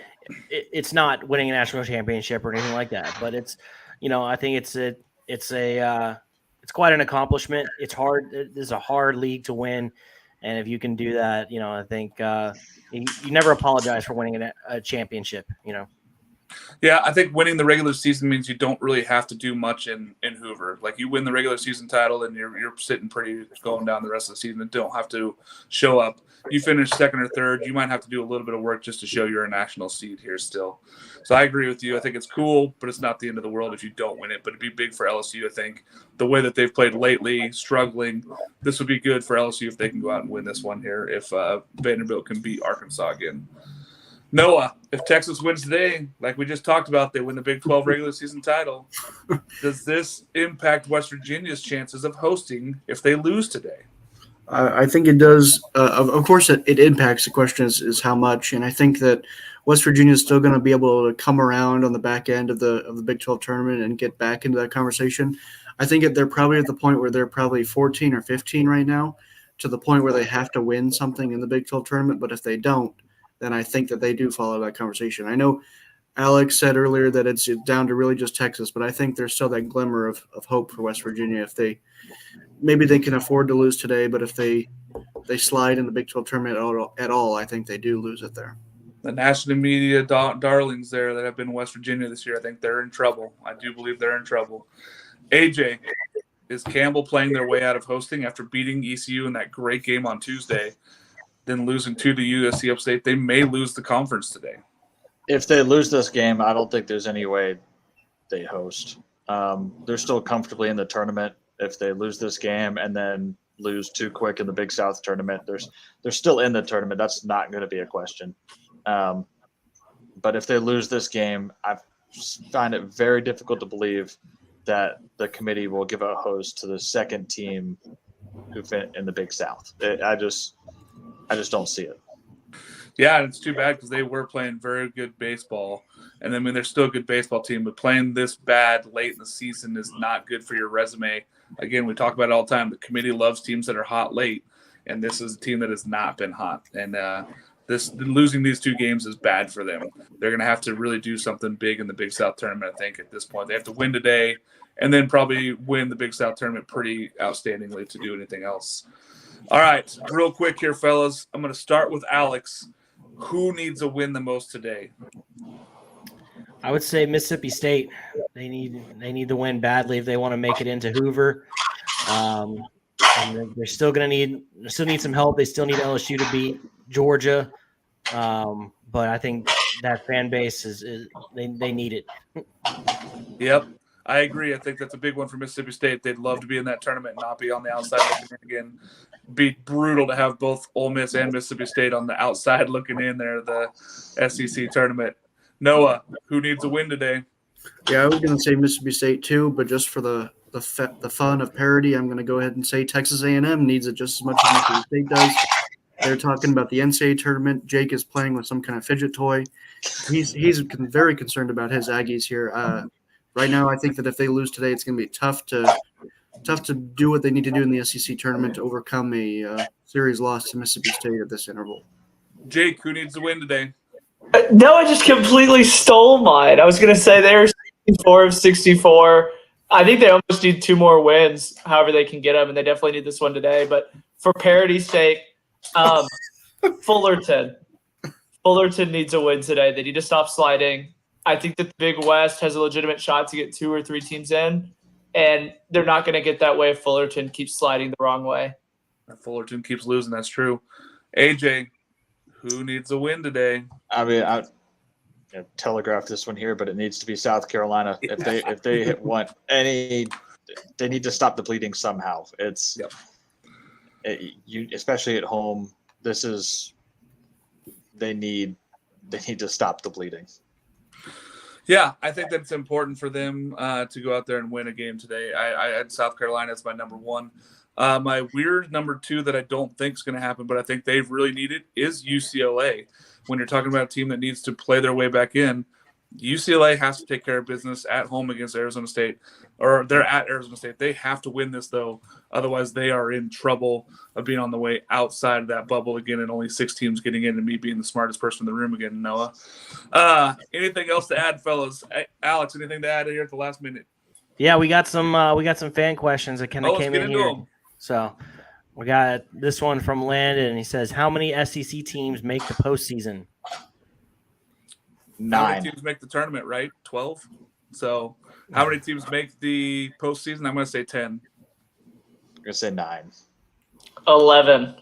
it's not winning a national championship or anything like that, but it's, I think it's quite an accomplishment. It's hard. This is a hard league to win, and if you can do that, I think you never apologize for winning a championship. Yeah, I think winning the regular season means you don't really have to do much in Hoover. Like, you win the regular season title and you're sitting pretty going down the rest of the season and don't have to show up. You finish second or third, you might have to do a little bit of work just to show you're a national seed here still. So I agree with you. I think it's cool, but it's not the end of the world if you don't win it. But it'd be big for LSU, I think. The way that they've played lately, struggling, this would be good for LSU if they can go out and win this one here, if Vanderbilt can beat Arkansas again. Noah, if Texas wins today, like we just talked about, they win the Big 12 regular season title. Does this impact West Virginia's chances of hosting if they lose today? I think it does. Of course, it impacts. The question is how much, and I think that West Virginia is still going to be able to come around on the back end of the Big 12 tournament and get back into that conversation. I think they're probably at the point where they're probably 14 or 15 right now, to the point where they have to win something in the Big 12 tournament. But if they don't, then I think that they do follow that conversation. I know Alex said earlier that it's down to really just Texas, but I think there's still that glimmer of hope for West Virginia if they maybe they can afford to lose today, but if they slide in the Big 12 tournament at all, I think they do lose it there. The national media darlings there that have been West Virginia this year, I think they're in trouble. I do believe they're in trouble. AJ, is Campbell playing their way out of hosting after beating ECU in that great game on Tuesday, then losing 2 to USC Upstate? They may lose the conference today. If they lose this game, I don't think there's any way they host. They're still comfortably in the tournament. If they lose this game and then lose too quick in the Big South tournament, they're still in the tournament. That's not going to be a question. But if they lose this game, I find it very difficult to believe that the committee will give a host to the second team who fit in the Big South. I just don't see it. Yeah, and it's too bad because they were playing very good baseball. And I mean, they're still a good baseball team, but playing this bad late in the season is not good for your resume. Again, we talk about it all the time. The committee loves teams that are hot late, and this is a team that has not been hot. And losing these 2 games is bad for them. They're going to have to really do something big in the Big South tournament, I think, at this point. They have to win today and then probably win the Big South tournament pretty outstandingly to do anything else. All right, real quick here, fellas. I'm going to start with Alex. Who needs a win the most today? I would say Mississippi State. They need to win badly if they want to make it into Hoover. And they're still need some help. They still need LSU to beat Georgia. But I think that fan base they need it. Yep, I agree. I think that's a big one for Mississippi State. They'd love to be in that tournament and not be on the outside looking in again. Be brutal to have both Ole Miss and Mississippi State on the outside looking in there, the SEC tournament. Noah, who needs a win today? Yeah, I was going to say Mississippi State too, but just for the fun of parody, I'm going to go ahead and say Texas A&M needs it just as much as Mississippi State does. They're talking about the NCAA tournament. Jake is playing with some kind of fidget toy. He's very concerned about his Aggies here. Right now, I think that if they lose today, it's going to be tough to do what they need to do in the SEC tournament to overcome a series loss to Mississippi State at this interval. Jake, who needs to win today? No, I just completely stole mine. I was going to say they're 64 of 64. I think they almost need 2 more wins, however they can get them, and they definitely need this one today. But for parity's sake, Fullerton needs a win today. They need to stop sliding. I think that the Big West has a legitimate shot to get 2 or 3 teams in, and they're not going to get that way if Fullerton keeps sliding the wrong way. If Fullerton keeps losing, that's true. AJ, who needs a win today? I mean, I telegraph this one here, but it needs to be South Carolina. If they want any, they need to stop the bleeding somehow. It's especially at home. They need to stop the bleeding. Yeah, I think that's important for them to go out there and win a game today. I had South Carolina as my number 1. My weird number 2 that I don't think is going to happen, but I think they've really needed is UCLA. When you're talking about a team that needs to play their way back in, UCLA has to take care of business at home against Arizona State, or they're at Arizona State. They have to win this, though. Otherwise, they are in trouble of being on the way outside of that bubble again and only 6 teams getting in and me being the smartest person in the room again, Noah. Anything else to add, fellas? Alex, anything to add here at the last minute? Yeah, we got some fan questions that kind of came in here. Them. So we got this one from Landon, and he says, how many SEC teams make the postseason? 9. How many teams make the tournament, right? 12? So how many teams make the postseason? I'm going to say 10. I'm going to say 9. 11.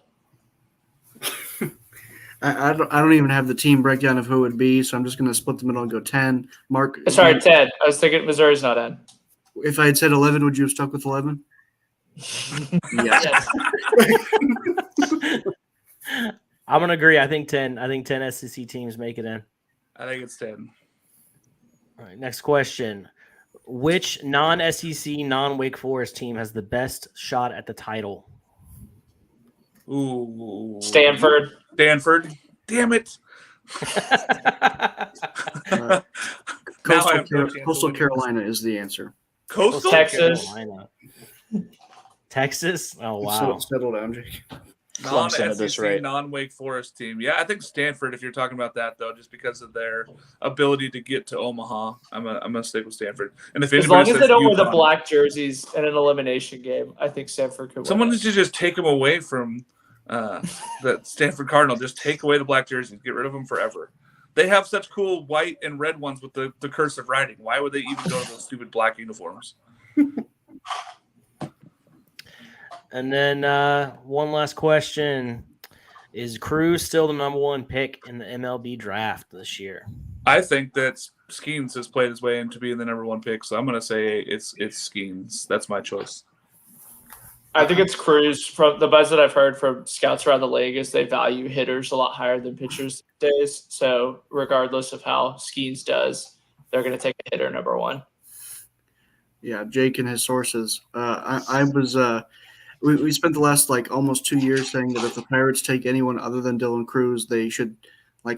I don't even have the team breakdown of who it would be, so I'm just going to split the middle and go 10. Mark? Sorry, 10. I was thinking Missouri's not in. If I had said 11, would you have stuck with 11? Yes. I'm going to agree. I think 10. I think 10 SEC teams make it in. I think it's 10. All right, next question. Which non-SEC, non-Wake Forest team has the best shot at the title? Ooh. Stanford. Damn it. Now I have no chance of Coastal winning. Carolina is the answer. Coastal? Texas. Carolina. Texas? Oh, So wow. settle down, Jake. Clemson at this Non-SEC, rate. non-Wake Forest team. Yeah, I think Stanford, if you're talking about that, though, just because of their ability to get to Omaha, I'm gonna stick with Stanford. And if As anybody long as says they don't wear the UConn, black jerseys in an elimination game, I think Stanford could someone win. needs to just take them away from the Stanford Cardinal. Just take away the black jerseys. Get rid of them forever. They have such cool white and red ones with the cursive writing. Why would they even go to those stupid black uniforms? And then one last question. Is Cruz still the number one pick in the MLB draft this year? I think that Skeens has played his way into being the number one pick, so I'm going to say it's Skeens. That's my choice. I think it's Cruz. From the buzz that I've heard from scouts around the league is they value hitters a lot higher than pitchers these days. So regardless of how Skeens does, they're going to take a hitter number one. Yeah, Jake and his sources. I was we spent the last almost 2 years saying that if the Pirates take anyone other than Dylan Cruz, they should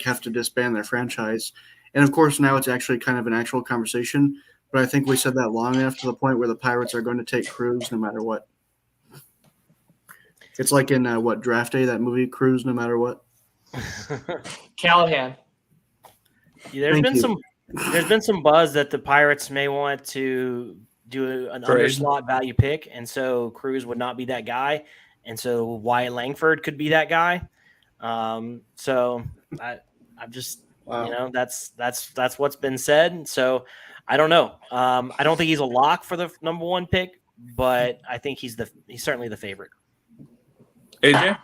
have to disband their franchise. And of course, now it's actually kind of an actual conversation. But I think we said that long enough to the point where the Pirates are going to take Cruz no matter what. It's like in Draft Day, that movie, Cruz no matter what. Callahan. There's been some buzz that the Pirates may want to do an underslot value pick, and so Cruz would not be that guy, and so Wyatt Langford could be that guy. So I'm just that's what's been said. So I don't know. I don't think he's a lock for the number one pick, but I think he's certainly the favorite. AJ,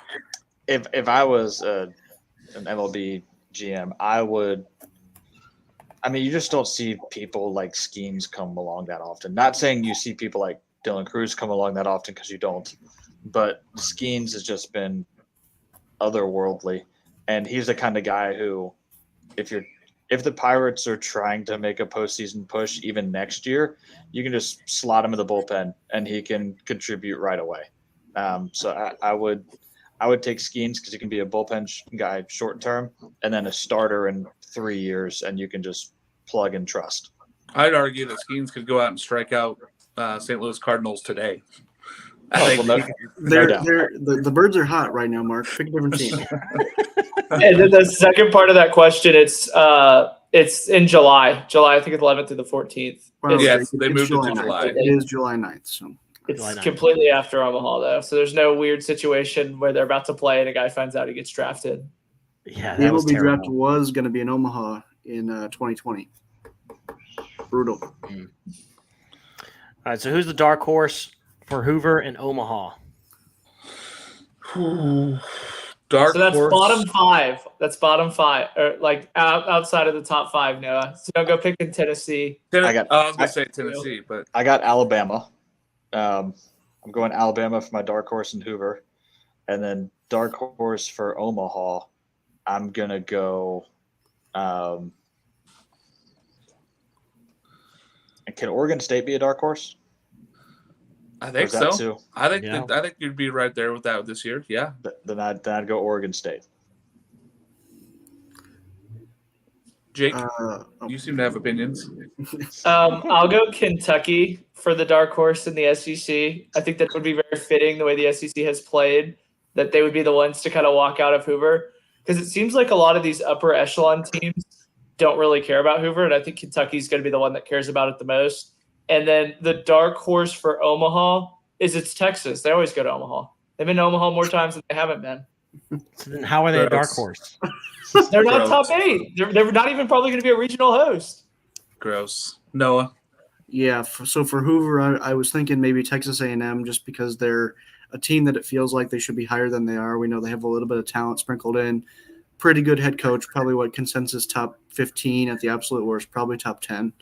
If I was an MLB GM, I would. I mean, you just don't see people like Skeens come along that often. Not saying you see people like Dylan Cruz come along that often, because you don't. But Skeens has just been otherworldly, and he's the kind of guy who, if the Pirates are trying to make a postseason push even next year, you can just slot him in the bullpen and he can contribute right away. So I would take Skeens because he can be a bullpen guy short term, and then a starter in 3 years, and you can just plug and trust. I'd argue that Skeens could go out and strike out St. Louis Cardinals today. The birds are hot right now, Mark. Pick a different team. And then the second part of that question, it's in July. I think it's 11th through the 14th. Well, yes, they moved it to July. It is July 9th. So. It's completely after Omaha, though. So there's no weird situation where they're about to play and a guy finds out he gets drafted. Yeah, the MLB draft was going to be in Omaha in 2020. Brutal. All right, so who's the dark horse for Hoover and Omaha? Dark so that's horse. bottom five. That's bottom five, or outside of the top five, Noah. So don't go picking Tennessee. I was going to say Tennessee, but I got Alabama. I'm going Alabama for my dark horse in Hoover, and then dark horse for Omaha. I'm gonna go. And can Oregon State be a dark horse? I think so. Too? I think you'd be right there with that this year. Yeah. Then I'd go Oregon State. Jake, you seem to have opinions. I'll go Kentucky for the dark horse in the SEC. I think that would be very fitting the way the SEC has played, that they would be the ones to kind of walk out of Hoover, because it seems like a lot of these upper echelon teams don't really care about Hoover, and I think Kentucky's going to be the one that cares about it the most. And then the dark horse for Omaha it's Texas. They always go to Omaha. They've been to Omaha more times than they haven't been. So then how are they a dark horse? They're not top 8. They're not even probably going to be a regional host. Gross. Noah. Yeah. So for Hoover, I was thinking maybe Texas A&M, just because they're a team that it feels like they should be higher than they are. We know they have a little bit of talent sprinkled in. Pretty good head coach, probably consensus top 15 at the absolute worst, probably top 10.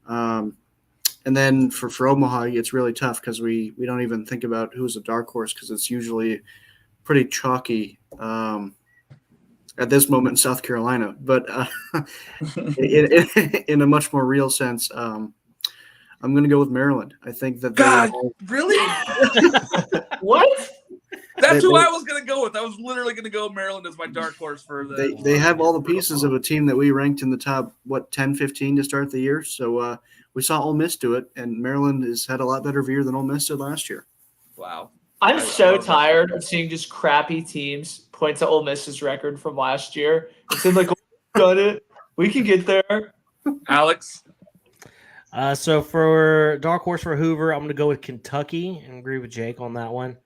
And then for Omaha, it's really tough because we don't even think about who's a dark horse, because it's usually pretty chalky at this moment in South Carolina. But in a much more real sense, I'm going to go with Maryland. I think that God, really? What? That's who I was going to go with. I was literally going to go Maryland as my dark horse for the. They have all the pieces of a team that we ranked in the top 10, 15 to start the year. So we saw Ole Miss do it, and Maryland has had a lot better year than Ole Miss did last year. Wow. I'm I so love that. tired of seeing just crappy teams point to Ole Miss's record from last year. It seemed like, we got it. We can get there. Alex. So for dark horse for Hoover, I'm going to go with Kentucky and agree with Jake on that one.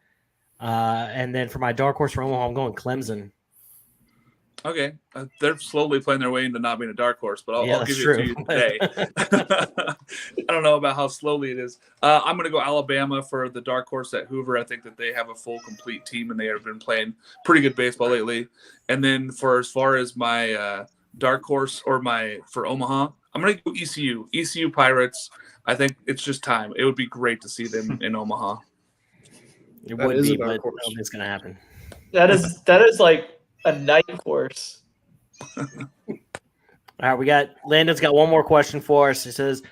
And then for my dark horse for Omaha, I'm going Clemson. Okay. They're slowly playing their way into not being a dark horse, but I'll give it to you today. I don't know about how slowly it is. I'm going to go Alabama for the dark horse at Hoover. I think that they have a full, complete team, and they have been playing pretty good baseball lately. And then for as far as my dark horse or for Omaha, I'm going to go ECU. ECU Pirates. I think it's just time. It would be great to see them in Omaha. It That would is be, a dark but I horse. don't think it's going to happen. That is like a night course. All right, Landon's got one more question for us. It says,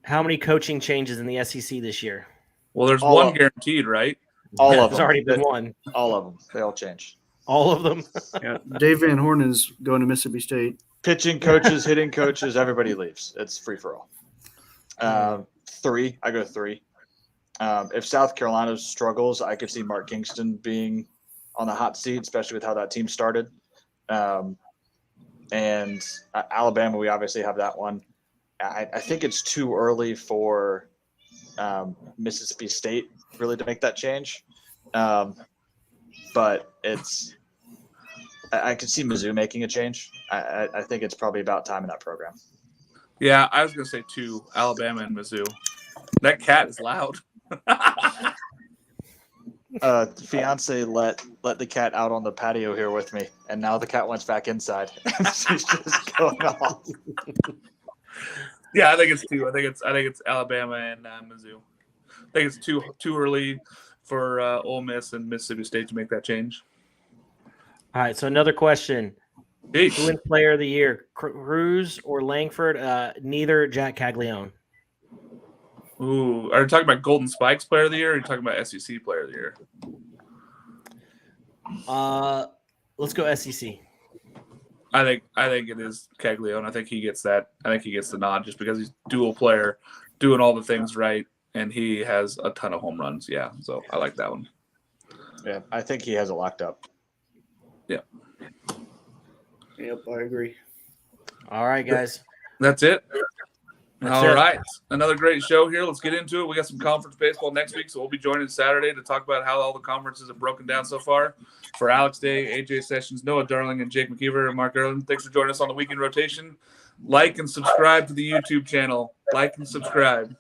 how many coaching changes in the SEC this year? Well, there's All one of- guaranteed, right? All Yeah, of there's them. already been one. All of them. They all changed. All of them. Yeah, Dave Van Horn is going to Mississippi State. Pitching coaches, hitting coaches, everybody leaves. It's free for all. 3. I go 3. If South Carolina struggles, I could see Mark Kingston being on the hot seat, especially with how that team started. And Alabama, we obviously have that one. I think it's too early for Mississippi State really to make that change. But I could see Mizzou making a change. I think it's probably about time in that program. Yeah, I was going to say 2, Alabama and Mizzou. That cat is loud. Fiance let the cat out on the patio here with me, and now the cat wants back inside. She's just going off. Yeah, I think it's 2. I think it's Alabama and Mizzou. I think it's too early for Ole Miss and Mississippi State to make that change. All right, so another question. Jeez. Who wins player of the year, Cruz or Langford? Neither Jack Caglione. Ooh, are you talking about Golden Spikes player of the year, or are you talking about SEC player of the year? Let's go SEC. I think it is Caglione. I think he gets that. I think he gets the nod just because he's dual player, doing all the things right, and he has a ton of home runs. Yeah, so I like that one. Yeah, I think he has it locked up. Yeah. Yep, I agree. All right, guys. That's it. That's All it. right. Another great show here. Let's get into it. We got some conference baseball next week, so we'll be joining Saturday to talk about how all the conferences have broken down so far. For Alex Day, AJ Sessions, Noah Darling, and Jake McKeever, and Mark Erland, thanks for joining us on the Weekend Rotation. Like and subscribe to the YouTube channel. Like and subscribe.